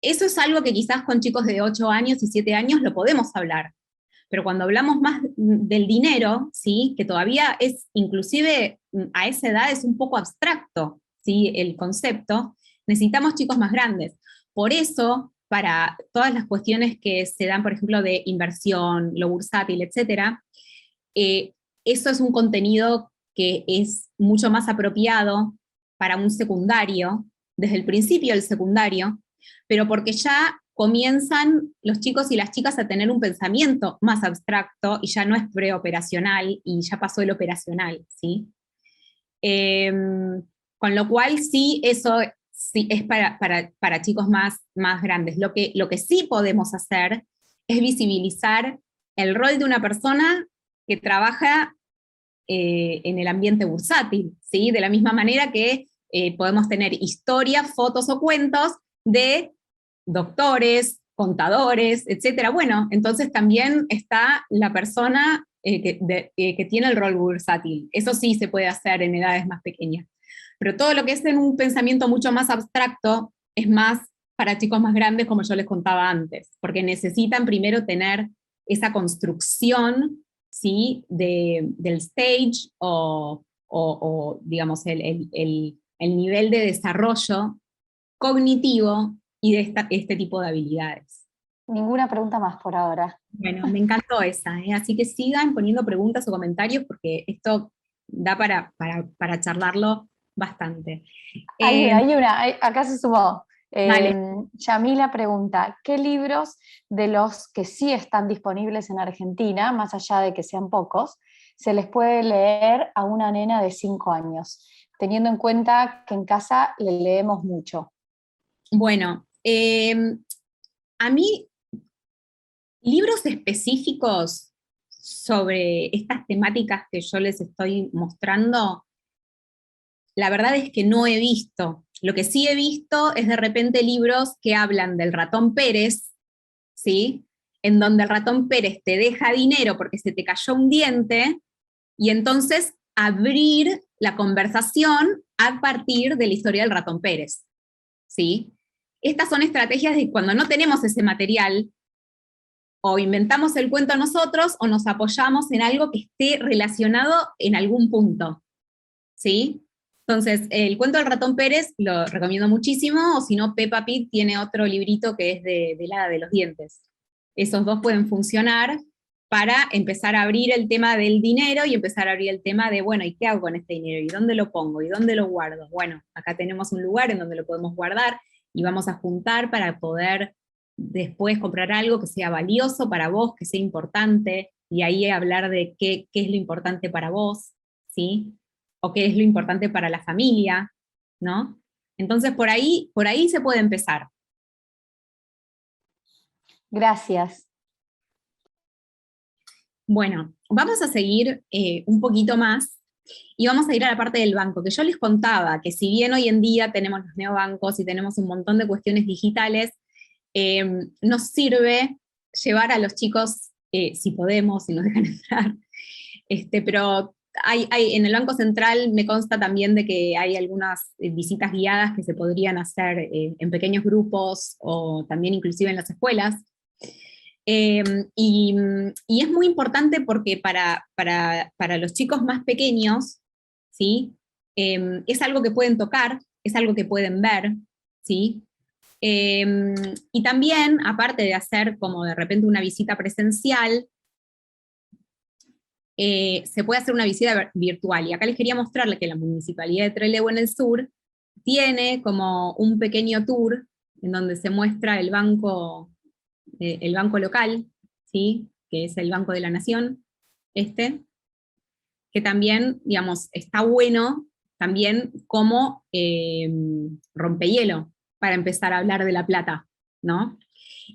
Eso es algo que quizás con chicos de 8 años y 7 años lo podemos hablar, pero cuando hablamos más del dinero, ¿sí? Que todavía es, inclusive a esa edad es un poco abstracto, ¿sí? El concepto, necesitamos chicos más grandes. Por eso, para todas las cuestiones que se dan, por ejemplo, de inversión, lo bursátil, etcétera, eso es un contenido que es mucho más apropiado para un secundario, desde el principio del secundario, pero porque ya comienzan los chicos y las chicas a tener un pensamiento más abstracto y ya no es preoperacional y ya pasó el operacional, ¿sí? Eh, con lo cual sí, eso sí es para chicos más grandes. Lo que sí podemos hacer es visibilizar el rol de una persona que trabaja en el ambiente bursátil, ¿sí? De la misma manera que podemos tener historias, fotos o cuentos de doctores, contadores, etcétera. Bueno, entonces también está la persona que tiene el rol bursátil. Eso sí se puede hacer en edades más pequeñas. Pero todo lo que es en un pensamiento mucho más abstracto es más para chicos más grandes, como yo les contaba antes, porque necesitan primero tener esa construcción, ¿sí? Del stage o digamos, el nivel de desarrollo cognitivo y de este tipo de habilidades. Ninguna pregunta más por ahora. Bueno, me encantó esa, ¿eh? Así que sigan poniendo preguntas o comentarios porque esto da para charlarlo bastante. Acá se sumó. Vale. Yamila pregunta, ¿qué libros de los que sí están disponibles en Argentina, más allá de que sean pocos, se les puede leer a una nena de 5 años? Teniendo en cuenta que en casa le leemos mucho. Bueno, a mí libros específicos sobre estas temáticas que yo les estoy mostrando, la verdad es que no he visto. Lo que sí he visto es de repente libros que hablan del ratón Pérez, ¿sí? En donde el ratón Pérez te deja dinero porque se te cayó un diente, y entonces abrir la conversación a partir de la historia del ratón Pérez, ¿sí? Estas son estrategias de cuando no tenemos ese material, o inventamos el cuento nosotros, o nos apoyamos en algo que esté relacionado en algún punto, ¿sí? Entonces, el cuento del ratón Pérez lo recomiendo muchísimo, o si no, Peppa Pig tiene otro librito que es de la de los dientes. Esos dos pueden funcionar para empezar a abrir el tema del dinero y empezar a abrir el tema de, bueno, ¿y qué hago con este dinero? ¿Y dónde lo pongo? ¿Y dónde lo guardo? Bueno, acá tenemos un lugar en donde lo podemos guardar y vamos a juntar para poder después comprar algo que sea valioso para vos, que sea importante, y ahí hablar de qué es lo importante para vos, ¿sí? O qué es lo importante para la familia, ¿no? Entonces por ahí se puede empezar. Gracias. Bueno, vamos a seguir un poquito más y vamos a ir a la parte del banco, que yo les contaba que si bien hoy en día tenemos los neobancos y tenemos un montón de cuestiones digitales, nos sirve llevar a los chicos, si podemos, si nos dejan entrar, pero en el Banco Central me consta también de que hay algunas visitas guiadas que se podrían hacer en pequeños grupos o también inclusive en las escuelas. Y es muy importante porque para los chicos más pequeños, ¿sí? Es algo que pueden tocar, es algo que pueden ver, ¿sí? Y también, aparte de hacer como de repente una visita presencial, se puede hacer una visita virtual. Y acá les quería mostrarles que la Municipalidad de Trelew en el sur tiene como un pequeño tour en donde se muestra el banco local, ¿sí? Que es el Banco de la Nación, que también, digamos, está bueno también como rompehielo para empezar a hablar de La Plata, ¿no?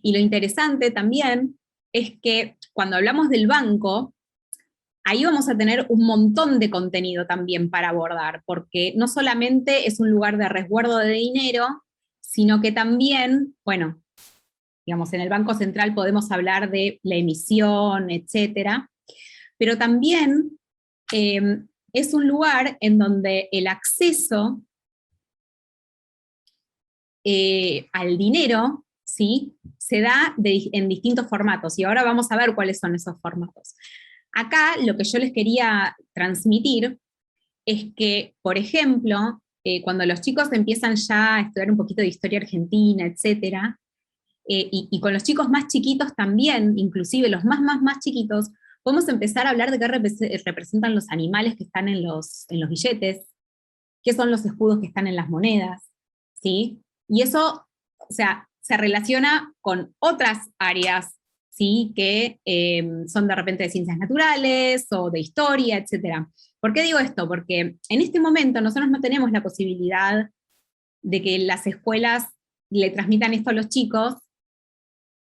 Y lo interesante también es que cuando hablamos del banco, ahí vamos a tener un montón de contenido también para abordar, porque no solamente es un lugar de resguardo de dinero, sino que también, bueno, digamos, en el Banco Central podemos hablar de la emisión, etcétera, pero también es un lugar en donde el acceso al dinero, ¿sí? Se da en distintos formatos, y ahora vamos a ver cuáles son esos formatos. Acá lo que yo les quería transmitir es que, por ejemplo, cuando los chicos empiezan ya a estudiar un poquito de historia argentina, etcétera, y con los chicos más chiquitos también, inclusive los más chiquitos, podemos empezar a hablar de qué representan los animales que están en los billetes, qué son los escudos que están en las monedas, ¿sí? Y eso, o sea, se relaciona con otras áreas, ¿sí? Que son de repente de ciencias naturales o de historia, etc. ¿Por qué digo esto? Porque en este momento nosotros no tenemos la posibilidad de que las escuelas le transmitan esto a los chicos.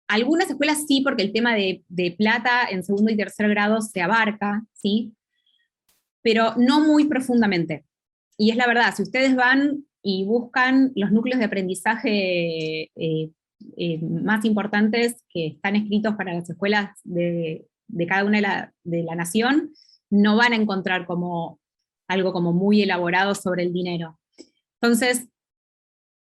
Algunas escuelas sí, porque el tema de plata en segundo y tercer grado se abarca, ¿sí? Pero no muy profundamente. Y es la verdad, si ustedes van y buscan los núcleos de aprendizaje más importantes que están escritos para las escuelas de cada una de la nación, no van a encontrar como algo como muy elaborado sobre el dinero. Entonces,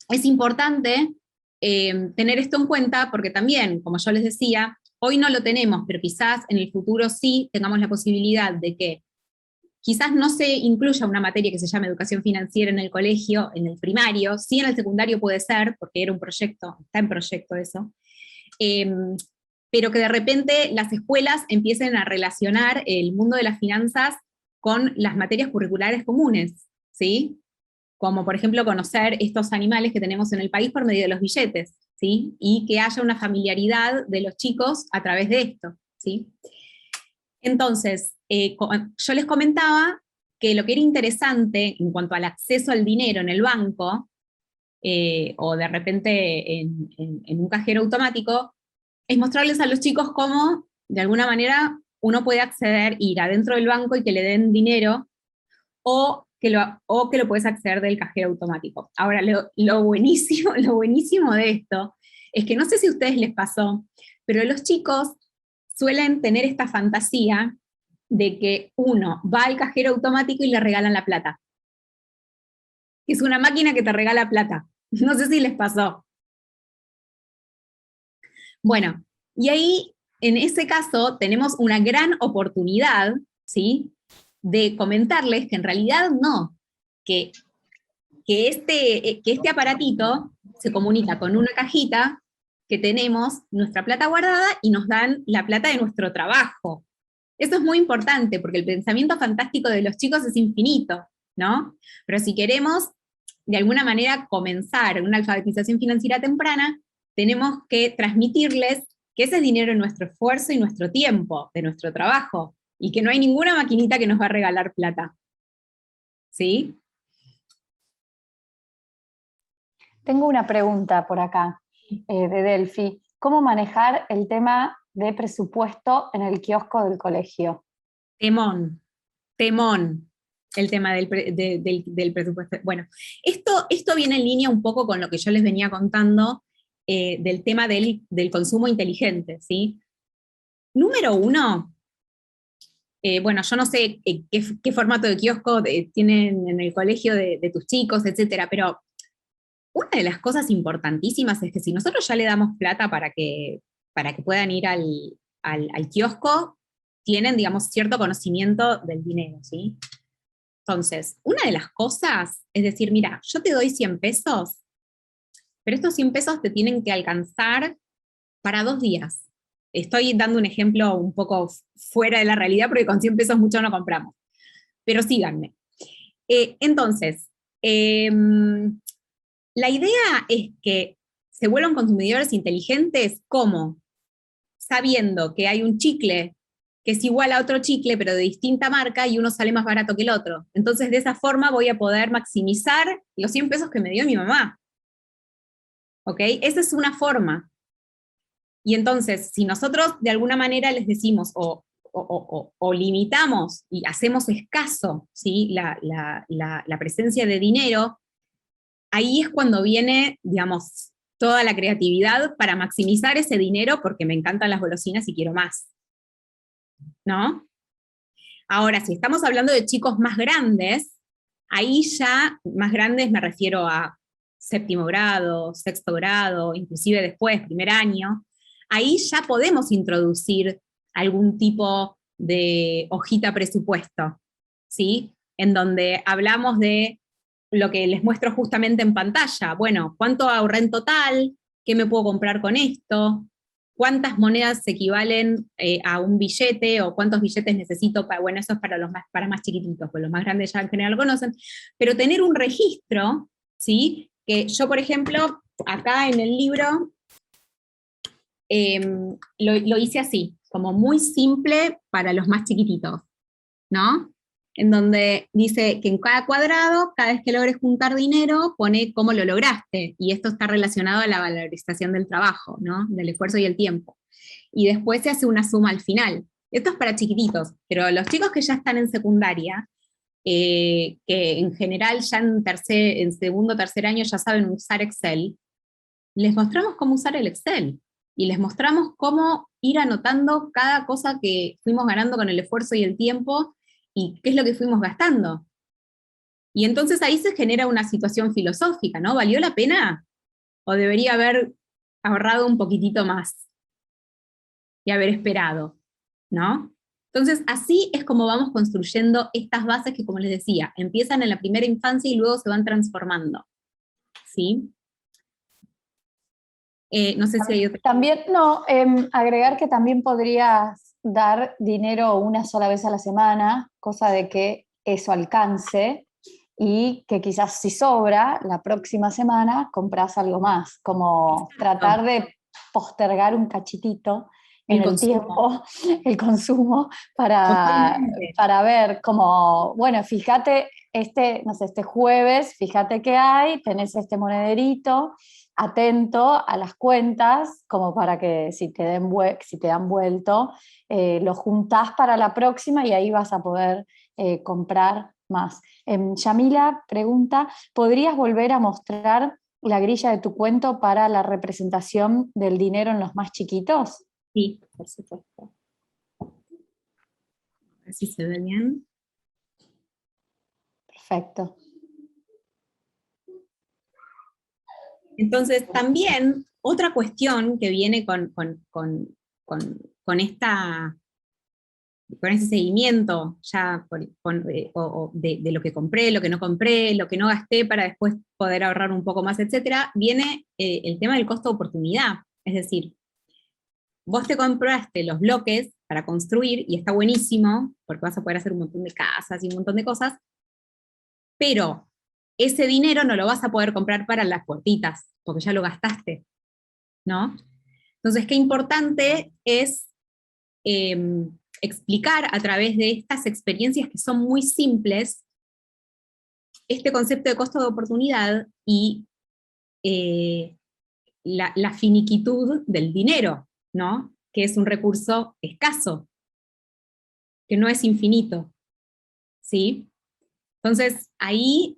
es importante tener esto en cuenta porque también, como yo les decía, hoy no lo tenemos, pero quizás en el futuro sí tengamos la posibilidad de que quizás no se incluya una materia que se llama educación financiera en el colegio, en el primario, sí en el secundario puede ser, porque era un proyecto, está en proyecto eso, pero que de repente las escuelas empiecen a relacionar el mundo de las finanzas con las materias curriculares comunes, ¿sí? Como por ejemplo conocer estos animales que tenemos en el país por medio de los billetes, ¿sí? Y que haya una familiaridad de los chicos a través de esto, ¿sí? Entonces, yo les comentaba que lo que era interesante en cuanto al acceso al dinero en el banco, o de repente en un cajero automático, es mostrarles a los chicos cómo, de alguna manera, uno puede acceder, ir adentro del banco y que le den dinero, o o que lo puedes acceder del cajero automático. Ahora, lo buenísimo, lo buenísimo de esto es que no sé si a ustedes les pasó, pero los chicos suelen tener esta fantasía de que uno va al cajero automático y le regalan la plata. Es una máquina que te regala plata. No sé si les pasó. Bueno, y ahí, en ese caso, tenemos una gran oportunidad, ¿sí?, de comentarles que en realidad no, que, que este aparatito se comunica con una cajita que tenemos nuestra plata guardada y nos dan la plata de nuestro trabajo. Eso es muy importante porque el pensamiento fantástico de los chicos es infinito, ¿no? Pero si queremos de alguna manera comenzar una alfabetización financiera temprana, tenemos que transmitirles que ese es dinero en nuestro esfuerzo y nuestro tiempo, de nuestro trabajo, y que no hay ninguna maquinita que nos va a regalar plata. ¿Sí? Tengo una pregunta por acá, de Delphi. ¿Cómo manejar el tema de presupuesto en el kiosco del colegio? Temón, temón, el tema del presupuesto. Bueno, esto viene en línea un poco con lo que yo les venía contando del tema del consumo inteligente, ¿sí? Número uno, bueno, yo no sé qué formato de kiosco tienen en el colegio de tus chicos, etcétera, pero una de las cosas importantísimas es que si nosotros ya le damos plata para que puedan ir al kiosco, tienen, digamos, cierto conocimiento del dinero, ¿sí? Entonces, una de las cosas es decir, mira, yo te doy 100 pesos, pero estos 100 pesos te tienen que alcanzar para 2 días. Estoy dando un ejemplo un poco fuera de la realidad porque con 100 pesos mucho no compramos, pero síganme. Entonces, la idea es que se vuelvan consumidores inteligentes, ¿cómo? Sabiendo que hay un chicle que es igual a otro chicle, pero de distinta marca, y uno sale más barato que el otro. Entonces, de esa forma voy a poder maximizar los 100 pesos que me dio mi mamá. ¿Ok? Esa es una forma. Y entonces, si nosotros de alguna manera les decimos o limitamos y hacemos escaso, ¿sí?, la presencia de dinero, ahí es cuando viene, digamos, toda la creatividad para maximizar ese dinero porque me encantan las golosinas y quiero más, ¿no? Ahora, si estamos hablando de chicos más grandes, ahí ya, más grandes me refiero a séptimo grado, sexto grado, inclusive después, primer año, ahí ya podemos introducir algún tipo de hojita presupuesto, ¿sí? En donde hablamos de lo que les muestro justamente en pantalla. Bueno, ¿cuánto ahorré en total? ¿Qué me puedo comprar con esto? ¿Cuántas monedas equivalen a un billete? ¿O cuántos billetes necesito? Bueno, eso es para más chiquititos, pues los más grandes ya en general lo conocen. Pero tener un registro, ¿sí? Que yo, por ejemplo, acá en el libro lo hice así, como muy simple para los más chiquititos, ¿no? En donde dice que en cada cuadrado, cada vez que logres juntar dinero, pone cómo lo lograste, y esto está relacionado a la valorización del trabajo, ¿no?, del esfuerzo y el tiempo. Y después se hace una suma al final. Esto es para chiquititos, pero los chicos que ya están en secundaria, que en general ya en segundo o tercer año ya saben usar Excel, les mostramos cómo usar el Excel, y les mostramos cómo ir anotando cada cosa que fuimos ganando con el esfuerzo y el tiempo, y qué es lo que fuimos gastando. Y entonces ahí se genera una situación filosófica, ¿no? ¿Valió la pena? ¿O debería haber ahorrado un poquitito más y haber esperado? ¿No? Entonces así es como vamos construyendo estas bases que, como les decía, empiezan en la primera infancia y luego se van transformando. ¿Sí? No sé si hay otra. También, no, agregar que también podrías dar dinero una sola vez a la semana, cosa de que eso alcance, y que quizás si sobra, la próxima semana compras algo más, como tratar de postergar un cachitito en el tiempo el consumo para ver como, bueno, fíjate, no sé, este jueves, fíjate qué hay, tenés este monederito, atento a las cuentas, como para que si te dan vuelto, lo juntás para la próxima y ahí vas a poder comprar más. Yamila pregunta, ¿podrías volver a mostrar la grilla de tu cuento para la representación del dinero en los más chiquitos? Sí, por supuesto. A ver si se ve bien. Perfecto. Entonces, también otra cuestión que viene con ese seguimiento ya de lo que compré, lo que no compré, lo que no gasté para después poder ahorrar un poco más, etcétera, viene el tema del costo de oportunidad. Es decir, vos te compraste los bloques para construir, y está buenísimo, porque vas a poder hacer un montón de casas y un montón de cosas, pero ese dinero no lo vas a poder comprar para las puertitas, porque ya lo gastaste, ¿no? Entonces, qué importante es explicar a través de estas experiencias que son muy simples este concepto de costo de oportunidad y la finiquitud del dinero, ¿no? Que es un recurso escaso, que no es infinito, ¿sí? Entonces, ahí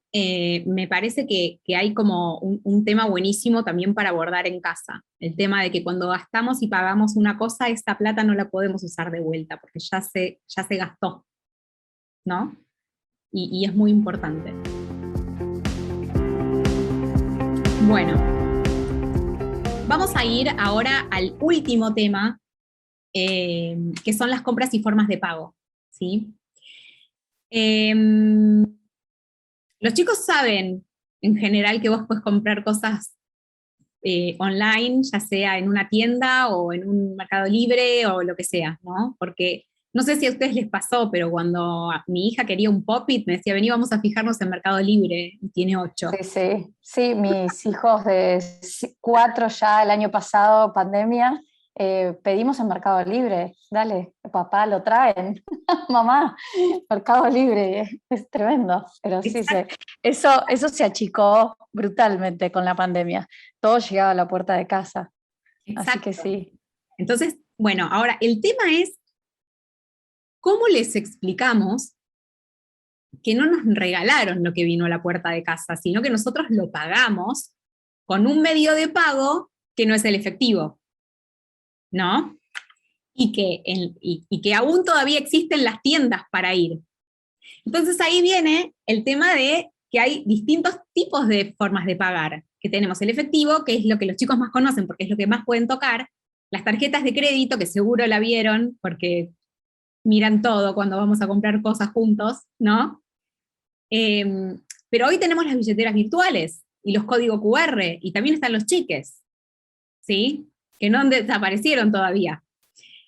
me parece que hay como un tema buenísimo también para abordar en casa. El tema de que cuando gastamos y pagamos una cosa, esta plata no la podemos usar de vuelta, porque ya se gastó, ¿no? Y es muy importante. Bueno, vamos a ir ahora al último tema, que son las compras y formas de pago, ¿sí? Los chicos saben, en general, que vos puedes comprar cosas online, ya sea en una tienda o en un Mercado Libre o lo que sea, ¿no? Porque no sé si a ustedes les pasó, pero cuando mi hija quería un Pop-It, me decía, vení, vamos a fijarnos en Mercado Libre, y tiene 8. Sí, sí, sí, mis hijos de 4 ya el año pasado, pandemia, pedimos en Mercado Libre, dale, papá, lo traen, mamá, Mercado Libre, es tremendo, pero sí, sí, eso se achicó brutalmente con la pandemia, todo llegaba a la puerta de casa, así Exacto. que sí. Entonces, bueno, ahora el tema es cómo les explicamos que no nos regalaron lo que vino a la puerta de casa, sino que nosotros lo pagamos con un medio de pago que no es el efectivo, ¿no? Y que aún todavía existen las tiendas para ir. Entonces ahí viene el tema de que hay distintos tipos de formas de pagar, que tenemos el efectivo, que es lo que los chicos más conocen porque es lo que más pueden tocar, las tarjetas de crédito, que seguro la vieron porque miran todo cuando vamos a comprar cosas juntos, ¿no? Pero hoy tenemos las billeteras virtuales y los códigos QR, y también están los cheques, ¿sí? Que no desaparecieron todavía.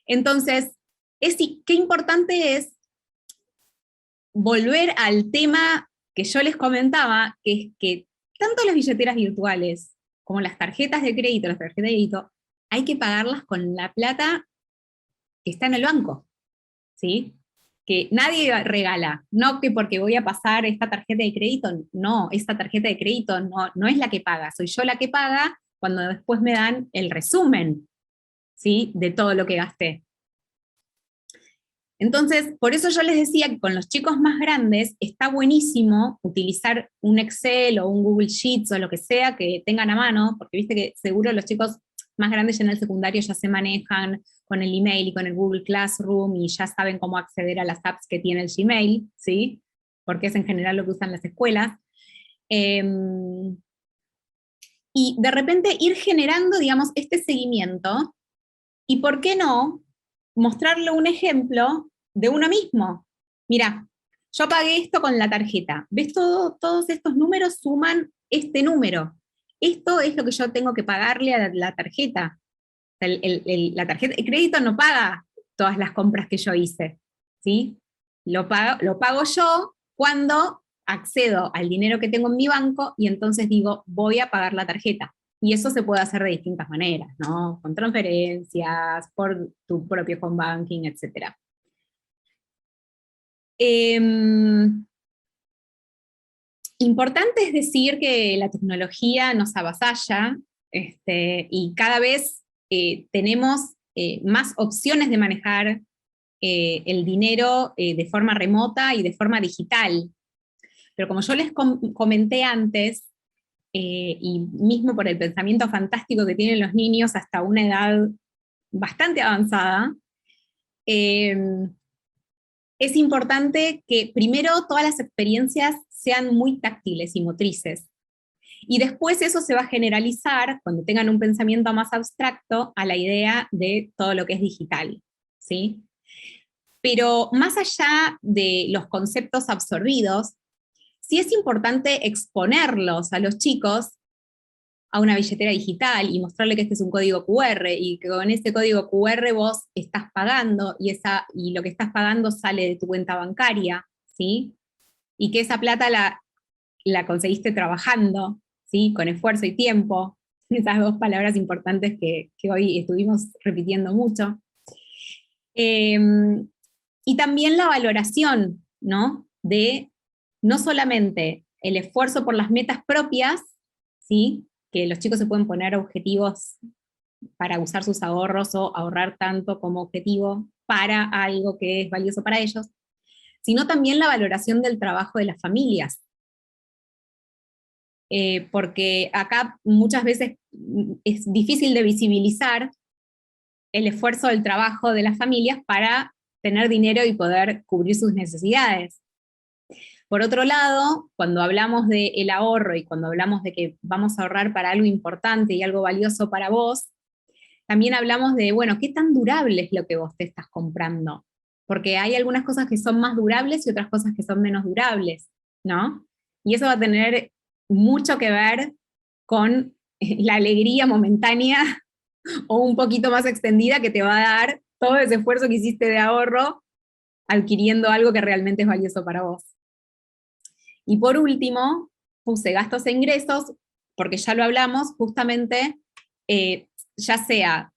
Entonces, qué importante es volver al tema que yo les comentaba, que es que tanto las billeteras virtuales como las tarjetas de crédito, las tarjetas de crédito, hay que pagarlas con la plata que está en el banco, ¿sí? Que nadie regala, no que porque voy a pasar esta tarjeta de crédito, no, esta tarjeta de crédito no es la que paga, soy yo la que paga cuando después me dan el resumen, ¿sí? De todo lo que gasté. Entonces, por eso yo les decía que con los chicos más grandes está buenísimo utilizar un Excel o un Google Sheets o lo que sea que tengan a mano, porque viste que seguro los chicos más grandes ya en el secundario ya se manejan con el email y con el Google Classroom y ya saben cómo acceder a las apps que tiene el Gmail, ¿sí? Porque es en general lo que usan las escuelas. Y de repente ir generando, digamos, este seguimiento y, ¿por qué no?, mostrarle un ejemplo de uno mismo. Mira, yo pagué esto con la tarjeta. ¿Ves? Todos estos números suman este número. Esto es lo que yo tengo que pagarle a la tarjeta. La tarjeta de crédito no paga todas las compras que yo hice, ¿sí? Lo pago yo cuando accedo al dinero que tengo en mi banco y entonces digo, voy a pagar la tarjeta. Y eso se puede hacer de distintas maneras, ¿no? Con transferencias, por tu propio home banking, etc. Importante es decir que la tecnología nos avasalla, y cada vez tenemos más opciones de manejar el dinero de forma remota y de forma digital. Pero como yo les comenté antes, y mismo por el pensamiento fantástico que tienen los niños hasta una edad bastante avanzada, es importante que primero todas las experiencias sean muy táctiles y motrices. Y después eso se va a generalizar, cuando tengan un pensamiento más abstracto, a la idea de todo lo que es digital, ¿sí? Pero más allá de los conceptos absorbidos, sí es importante exponerlos a los chicos a una billetera digital y mostrarle que este es un código QR y que con ese código QR vos estás pagando y lo que estás pagando sale de tu cuenta bancaria, ¿sí? Y que esa plata la conseguiste trabajando, ¿sí? Con esfuerzo y tiempo. Esas dos palabras importantes que hoy estuvimos repitiendo mucho. Y también la valoración, ¿no? De no solamente el esfuerzo por las metas propias, ¿sí? Que los chicos se pueden poner objetivos para usar sus ahorros o ahorrar tanto como objetivo para algo que es valioso para ellos, sino también la valoración del trabajo de las familias. Porque acá muchas veces es difícil de visibilizar el esfuerzo del trabajo de las familias para tener dinero y poder cubrir sus necesidades. Por otro lado, cuando hablamos del ahorro y cuando hablamos de que vamos a ahorrar para algo importante y algo valioso para vos, también hablamos de, bueno, ¿qué tan durable es lo que vos te estás comprando? Porque hay algunas cosas que son más durables y otras cosas que son menos durables, ¿no? Y eso va a tener mucho que ver con la alegría momentánea o un poquito más extendida que te va a dar todo ese esfuerzo que hiciste de ahorro adquiriendo algo que realmente es valioso para vos. Y por último, puse gastos e ingresos, porque ya lo hablamos, justamente, ya sea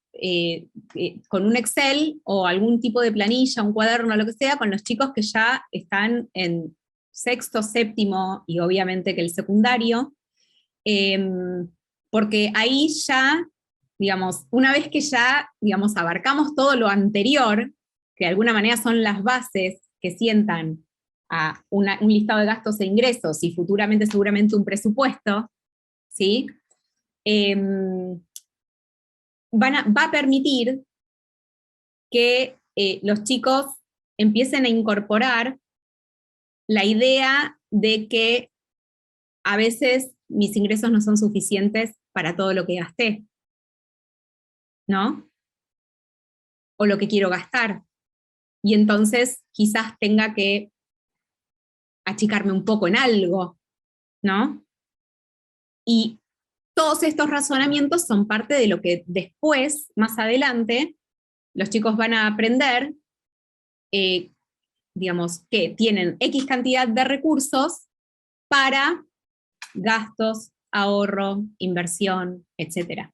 con un Excel o algún tipo de planilla, un cuaderno, lo que sea, con los chicos que ya están en sexto, séptimo y obviamente que el secundario, porque ahí ya, digamos, una vez que ya, digamos, abarcamos todo lo anterior, que de alguna manera son las bases que sientan a un listado de gastos e ingresos y futuramente seguramente un presupuesto, ¿sí? Va a permitir que los chicos empiecen a incorporar la idea de que a veces mis ingresos no son suficientes para todo lo que gasté, ¿no? O lo que quiero gastar. Y entonces quizás tenga que achicarme un poco en algo, ¿no? Y todos estos razonamientos son parte de lo que después, más adelante, los chicos van a aprender, digamos, que tienen X cantidad de recursos para gastos, ahorro, inversión, etc.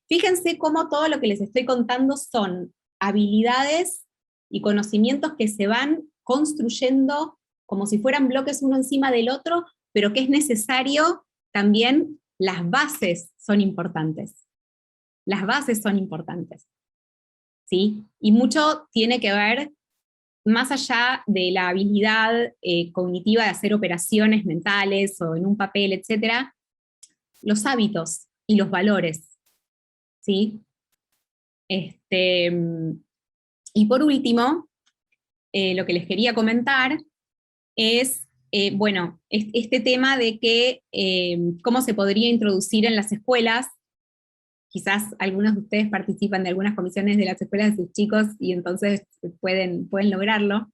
Fíjense cómo todo lo que les estoy contando son habilidades y conocimientos que se van construyendo como si fueran bloques uno encima del otro, pero que es necesario también, las bases son importantes. Las bases son importantes, ¿sí? Y mucho tiene que ver, más allá de la habilidad cognitiva de hacer operaciones mentales o en un papel, etcétera, los hábitos y los valores, ¿sí? Y por último, lo que les quería comentar es, bueno, este tema de que cómo se podría introducir en las escuelas. Quizás algunos de ustedes participan de algunas comisiones de las escuelas de sus chicos y entonces pueden lograrlo.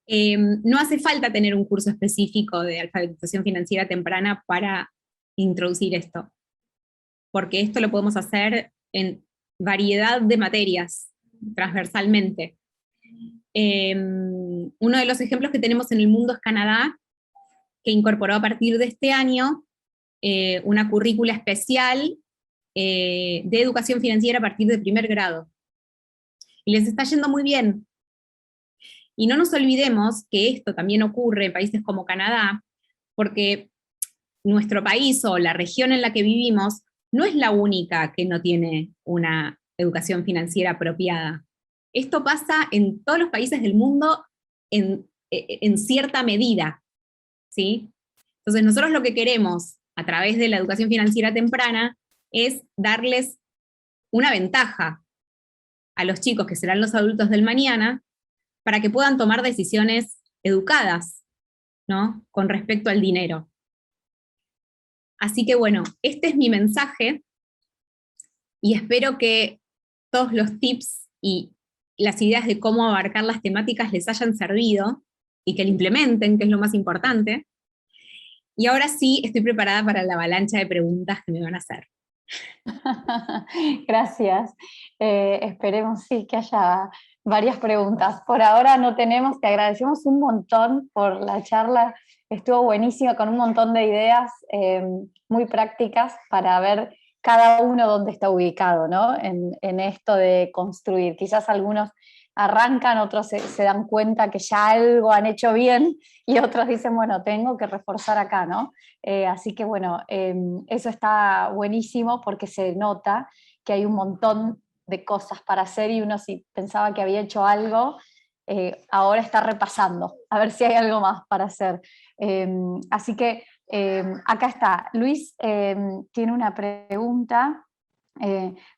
No hace falta tener un curso específico de alfabetización financiera temprana para introducir esto, porque esto lo podemos hacer en variedad de materias, transversalmente. Uno de los ejemplos que tenemos en el mundo es Canadá, que incorporó a partir de este año una currícula especial de educación financiera a partir de primer grado. Y les está yendo muy bien. Y no nos olvidemos que esto también ocurre en países como Canadá, porque nuestro país o la región en la que vivimos no es la única que no tiene una educación financiera apropiada. Esto pasa en todos los países del mundo en cierta medida, ¿sí? Entonces nosotros lo que queremos a través de la educación financiera temprana es darles una ventaja a los chicos que serán los adultos del mañana para que puedan tomar decisiones educadas, ¿no? Con respecto al dinero. Así que bueno, este es mi mensaje y espero que todos los tips y las ideas de cómo abarcar las temáticas les hayan servido y que lo implementen, que es lo más importante. Y ahora sí, estoy preparada para la avalancha de preguntas que me van a hacer. Gracias. Esperemos sí que haya varias preguntas. Por ahora no tenemos, te agradecemos un montón por la charla, estuvo buenísima con un montón de ideas muy prácticas para ver cada uno dónde está ubicado, ¿no? En esto de construir. Quizás algunos arrancan, otros se dan cuenta que ya algo han hecho bien y otros dicen, bueno, tengo que reforzar acá, ¿no? Así que bueno, eso está buenísimo porque se nota que hay un montón de cosas para hacer y uno si pensaba que había hecho algo, ahora está repasando, a ver si hay algo más para hacer. Así que acá está, Luis tiene una pregunta,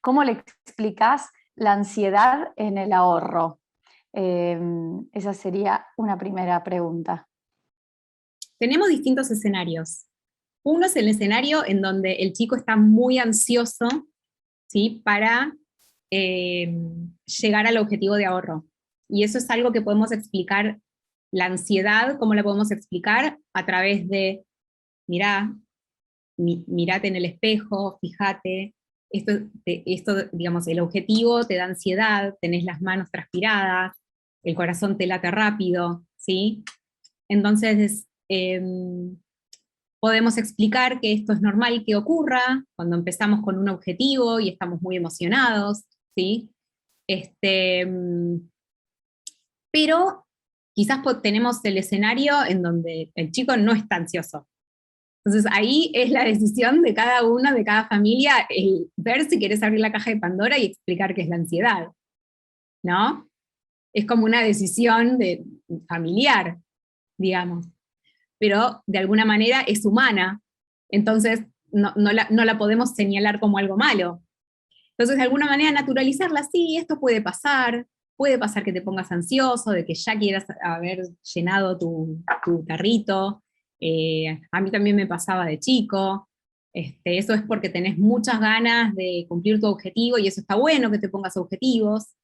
¿cómo le explicas la ansiedad en el ahorro? Esa sería una primera pregunta. Tenemos distintos escenarios. Uno es el escenario en donde el chico está muy ansioso, ¿sí? Para llegar al objetivo de ahorro. Y eso es algo que podemos explicar, la ansiedad, ¿cómo la podemos explicar? A través de, mirá, mirate en el espejo, fíjate, esto, digamos, el objetivo te da ansiedad, tenés las manos transpiradas, el corazón te late rápido, ¿sí? Entonces, podemos explicar que esto es normal que ocurra cuando empezamos con un objetivo y estamos muy emocionados, ¿sí? Pero quizás tenemos el escenario en donde el chico no está ansioso. Entonces ahí es la decisión de cada uno, de cada familia, el ver si querés abrir la caja de Pandora y explicar qué es la ansiedad, ¿no? Es como una decisión familiar, digamos, pero de alguna manera es humana, entonces no la podemos señalar como algo malo. Entonces, de alguna manera, naturalizarla, sí, esto puede pasar que te pongas ansioso, de que ya quieras haber llenado tu carrito. A mí también me pasaba de chico. Eso es porque tenés muchas ganas de cumplir tu objetivo y eso está bueno que te pongas objetivos.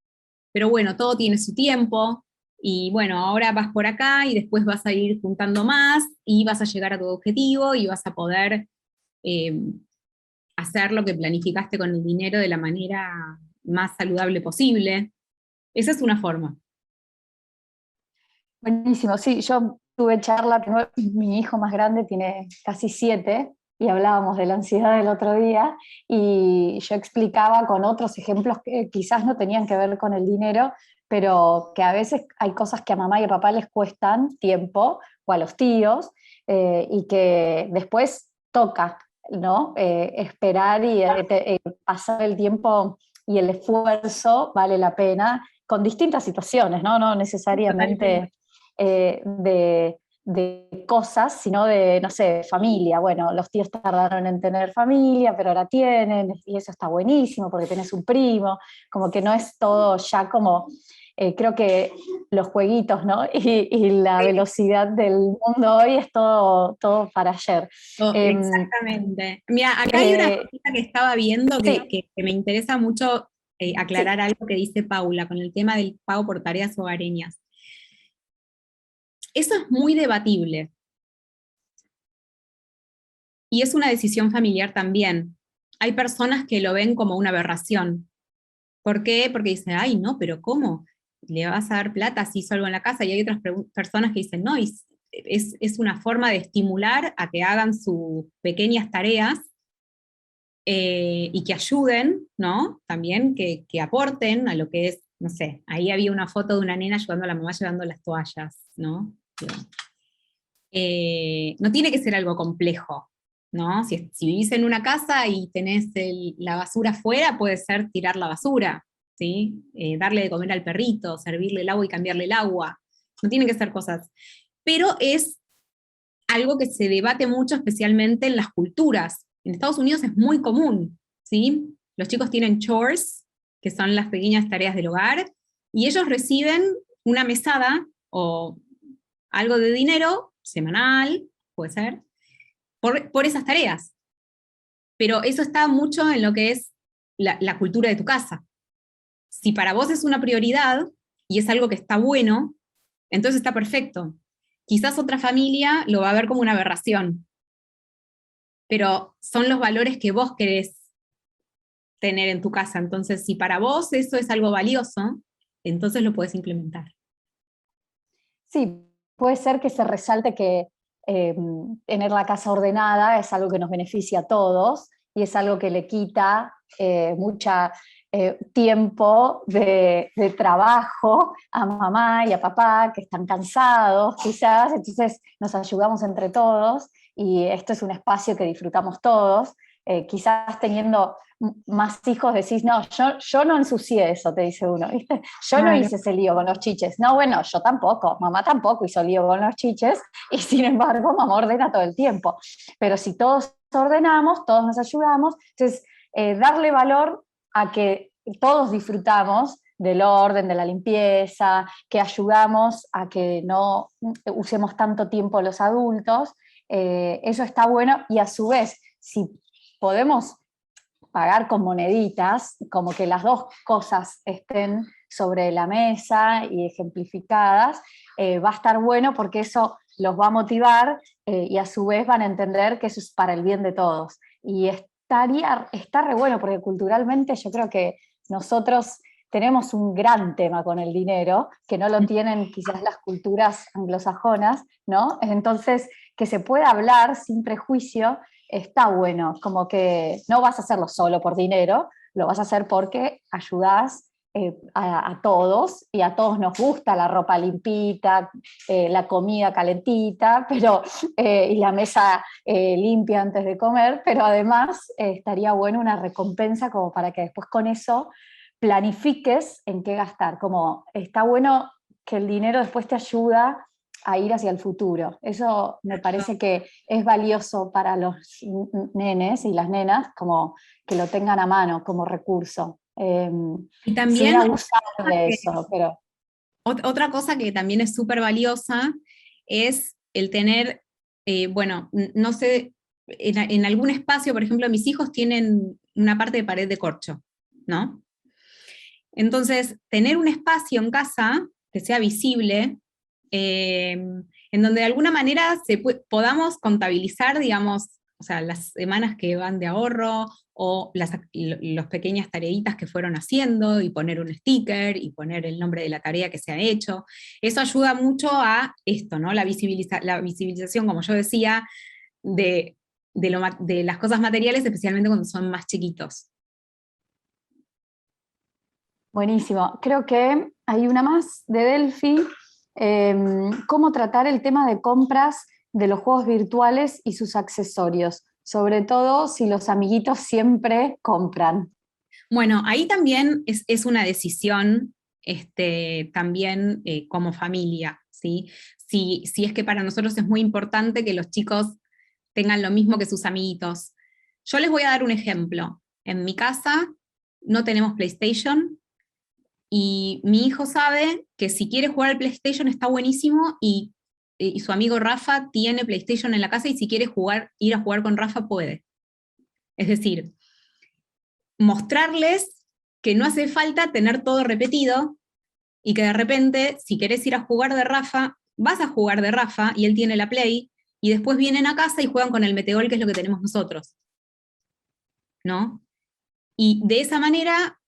Pero bueno, todo tiene su tiempo y bueno, ahora vas por acá y después vas a ir juntando más y vas a llegar a tu objetivo y vas a poder hacer lo que planificaste con el dinero de la manera más saludable posible. Esa es una forma. Buenísimo, sí, yo tuve charla, mi hijo más grande tiene casi 7 y hablábamos de la ansiedad el otro día y yo explicaba con otros ejemplos que quizás no tenían que ver con el dinero, pero que a veces hay cosas que a mamá y a papá les cuestan tiempo o a los tíos y que después toca, ¿no? Esperar y pasar el tiempo y el esfuerzo vale la pena con distintas situaciones, ¿no? No necesariamente de cosas, sino de, no sé, familia. Bueno, los tíos tardaron en tener familia, pero ahora tienen, y eso está buenísimo porque tenés un primo, como que no es todo ya como, creo que los jueguitos, ¿no? Y la velocidad del mundo hoy es todo para ayer. Exactamente. Mira, acá hay una cosita que estaba viendo Sí, que me interesa mucho aclarar algo que dice Paula con el tema del pago por tareas hogareñas. Eso es muy debatible. Y es una decisión familiar también. Hay personas que lo ven como una aberración. ¿Por qué? Porque dicen, ay, no, pero ¿cómo? ¿Le vas a dar plata si hizo algo en la casa? Y hay otras personas que dicen, no, es una forma de estimular a que hagan sus pequeñas tareas y que ayuden, ¿no? También que aporten a lo que es, no sé, ahí había una foto de una nena ayudando a la mamá llevando las toallas, ¿no? No tiene que ser algo complejo, ¿no? Si vivís en una casa y tenés la basura afuera, puede ser tirar la basura, ¿sí? Darle de comer al perrito, servirle el agua y cambiarle el agua. No tienen que ser cosas. Pero es algo que se debate mucho, especialmente en las culturas. En Estados Unidos es muy común, ¿sí? Los chicos tienen chores, que son las pequeñas tareas del hogar, y ellos reciben una mesada o algo de dinero semanal, puede ser, por esas tareas. Pero eso está mucho en lo que es la cultura de tu casa. Si para vos es una prioridad y es algo que está bueno, entonces está perfecto. Quizás otra familia lo va a ver como una aberración, pero son los valores que vos querés tener en tu casa. Entonces, si para vos eso es algo valioso, entonces lo puedes implementar. Sí, puede ser que se resalte que tener la casa ordenada es algo que nos beneficia a todos y es algo que le quita mucha tiempo de trabajo a mamá y a papá, que están cansados quizás, entonces nos ayudamos entre todos y esto es un espacio que disfrutamos todos. Quizás teniendo más hijos decís, no, yo no ensucié eso, te dice uno, ¿viste? Yo no Claro. hice ese lío con los chiches. No, bueno, yo tampoco, mamá tampoco hizo lío con los chiches y sin embargo mamá ordena todo el tiempo. Pero si todos ordenamos, todos nos ayudamos, entonces darle valor a que todos disfrutamos del orden, de la limpieza, que ayudamos a que no usemos tanto tiempo los adultos, eso está bueno y a su vez, si podemos pagar con moneditas, como que las dos cosas estén sobre la mesa y ejemplificadas, va a estar bueno porque eso los va a motivar y a su vez van a entender que eso es para el bien de todos. Y está re bueno porque culturalmente yo creo que nosotros tenemos un gran tema con el dinero, que no lo tienen quizás las culturas anglosajonas, ¿no? Entonces, que se pueda hablar sin prejuicio está bueno, como que no vas a hacerlo solo por dinero, lo vas a hacer porque ayudás a todos y a todos nos gusta la ropa limpita, la comida calentita, pero, y la mesa limpia antes de comer, pero además estaría bueno una recompensa como para que después con eso planifiques en qué gastar, como está bueno que el dinero después te ayuda a ir hacia el futuro. Eso me parece que es valioso para los nenes y las nenas, como que lo tengan a mano como recurso, Y sin también abusar de eso, pero otra cosa que también es súper valiosa es el tener, bueno, no sé, en algún espacio, por ejemplo, mis hijos tienen una parte de pared de corcho, ¿no? Entonces, tener un espacio en casa que sea visible, en donde de alguna manera podamos contabilizar, digamos, o sea, las semanas que van de ahorro o las pequeñas tareitas que fueron haciendo y poner un sticker y poner el nombre de la tarea que se ha hecho. Eso ayuda mucho a esto, ¿no? La visibilización, como yo decía, de las cosas materiales, especialmente cuando son más chiquitos. buenísimo. Creo que hay una más de Delphi, cómo tratar el tema de compras de los juegos virtuales y sus accesorios, sobre todo si los amiguitos siempre compran. Bueno, ahí también es una decisión también como familia, ¿sí? Si es que para nosotros es muy importante que los chicos tengan lo mismo que sus amiguitos. Yo les voy a dar un ejemplo. En mi casa no tenemos PlayStation y mi hijo sabe que si quiere jugar al PlayStation está buenísimo y su amigo Rafa tiene PlayStation en la casa y si quiere ir a jugar con Rafa puede. Es decir, mostrarles que no hace falta tener todo repetido y que de repente, si querés ir a jugar de Rafa, vas a jugar de Rafa y él tiene la Play y después vienen a casa y juegan con el Metegol, que es lo que tenemos nosotros, ¿no? Y de esa manera,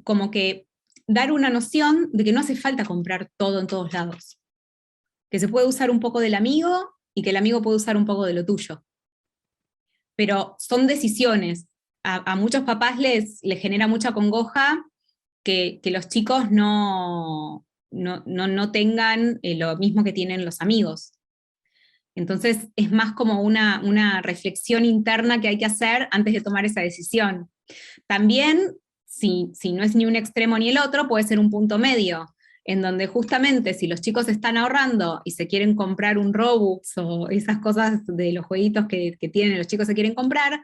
como que dar una noción de que no hace falta comprar todo en todos lados, que se puede usar un poco del amigo y que el amigo puede usar un poco de lo tuyo. Pero son decisiones. A muchos papás les genera mucha congoja que los chicos no tengan lo mismo que tienen los amigos. Entonces es más como una reflexión interna que hay que hacer antes de tomar esa decisión. También, si no es ni un extremo ni el otro, puede ser un punto medio. en donde justamente si los chicos están ahorrando y se quieren comprar un Robux o esas cosas de los jueguitos que tienen los chicos se quieren comprar,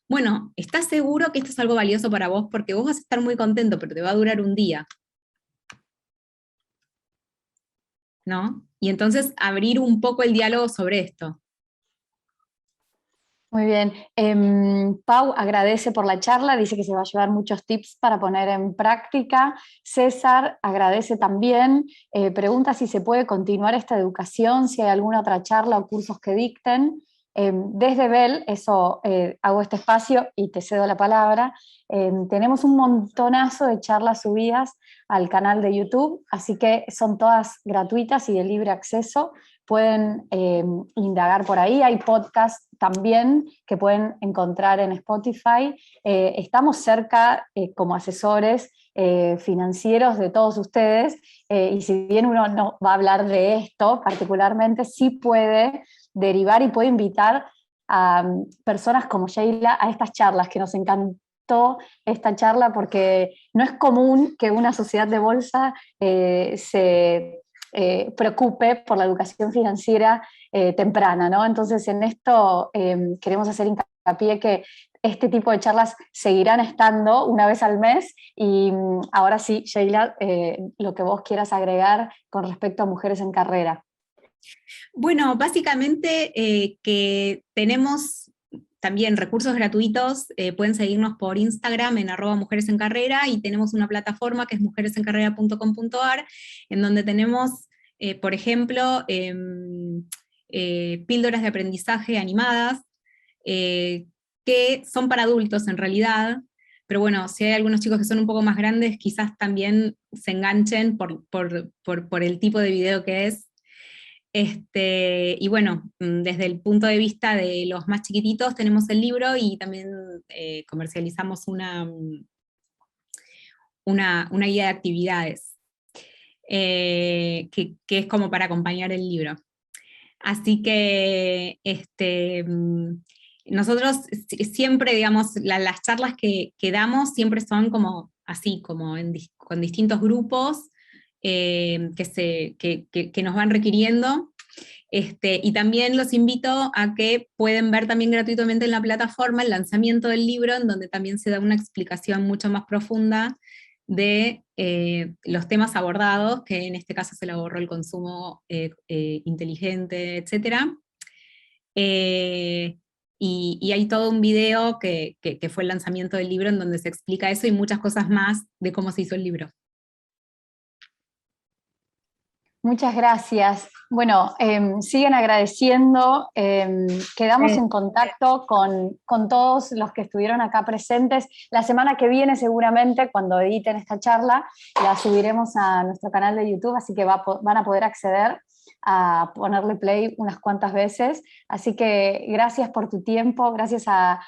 bueno, estás seguro que esto es algo valioso para vos porque vos vas a estar muy contento, pero te va a durar un día, ¿no? Y entonces abrir un poco el diálogo sobre esto. Muy bien. Pau agradece por la charla, dice que se va a llevar muchos tips para poner en práctica. César agradece también, pregunta si se puede continuar esta educación, si hay alguna otra charla o cursos que dicten. Desde Bell, eso hago este espacio y te cedo la palabra. Tenemos un montonazo de charlas subidas al canal de YouTube, así que son todas gratuitas y de libre acceso. Pueden indagar por ahí, hay podcasts también que pueden encontrar en Spotify. Estamos cerca como asesores financieros de todos ustedes y si bien uno no va a hablar de esto particularmente, sí puede derivar y puede invitar a personas como Sheila a estas charlas, que nos encantó esta charla porque no es común que una sociedad de bolsa se preocupe por la educación financiera temprana, ¿no? Entonces en esto queremos hacer hincapié que este tipo de charlas seguirán estando una vez al mes y ahora sí, Sheila, lo que vos quieras agregar con respecto a mujeres en carrera. Bueno, básicamente que tenemos también recursos gratuitos, pueden seguirnos por Instagram en @mujeresencarrera y tenemos una plataforma que es mujeresencarrera.com.ar en donde tenemos, por ejemplo, píldoras de aprendizaje animadas que son para adultos en realidad, pero bueno, si hay algunos chicos que son un poco más grandes, quizás también se enganchen por el tipo de video que es. Y bueno, desde el punto de vista de los más chiquititos tenemos el libro y también comercializamos una guía de actividades, que es como para acompañar el libro. Así que nosotros siempre, digamos, las charlas que damos siempre son como así, como con distintos grupos que nos van requiriendo. Y también los invito a que pueden ver también gratuitamente en la plataforma el lanzamiento del libro, en donde también se da una explicación mucho más profunda de los temas abordados, que en este caso se le abordó el consumo inteligente, etc. Y hay todo un video que fue el lanzamiento del libro en donde se explica eso y muchas cosas más de cómo se hizo el libro. Muchas gracias. Bueno, siguen agradeciendo. Quedamos en contacto con todos los que estuvieron acá presentes. La semana que viene, seguramente, cuando editen esta charla, la subiremos a nuestro canal de YouTube, así que van a poder acceder a ponerle play unas cuantas veces. Así que gracias por tu tiempo, gracias a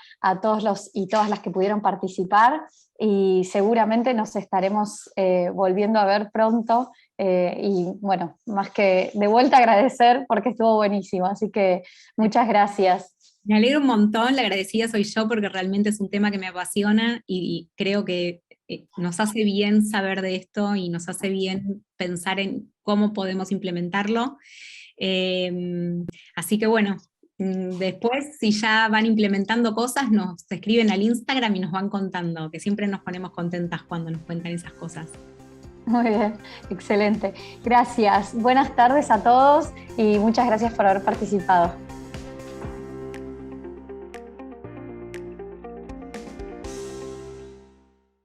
todos los y todas las que pudieron participar y seguramente nos estaremos volviendo a ver pronto. Y bueno, más que de vuelta agradecer porque estuvo buenísimo, así que muchas gracias. Me alegro un montón, la agradecida soy yo porque realmente es un tema que me apasiona y creo que nos hace bien saber de esto y nos hace bien pensar en cómo podemos implementarlo. Así que bueno, después si ya van implementando cosas, nos escriben al Instagram y nos van contando, que siempre nos ponemos contentas cuando nos cuentan esas cosas. Muy bien, excelente. Gracias. Buenas tardes a todos y muchas gracias por haber participado.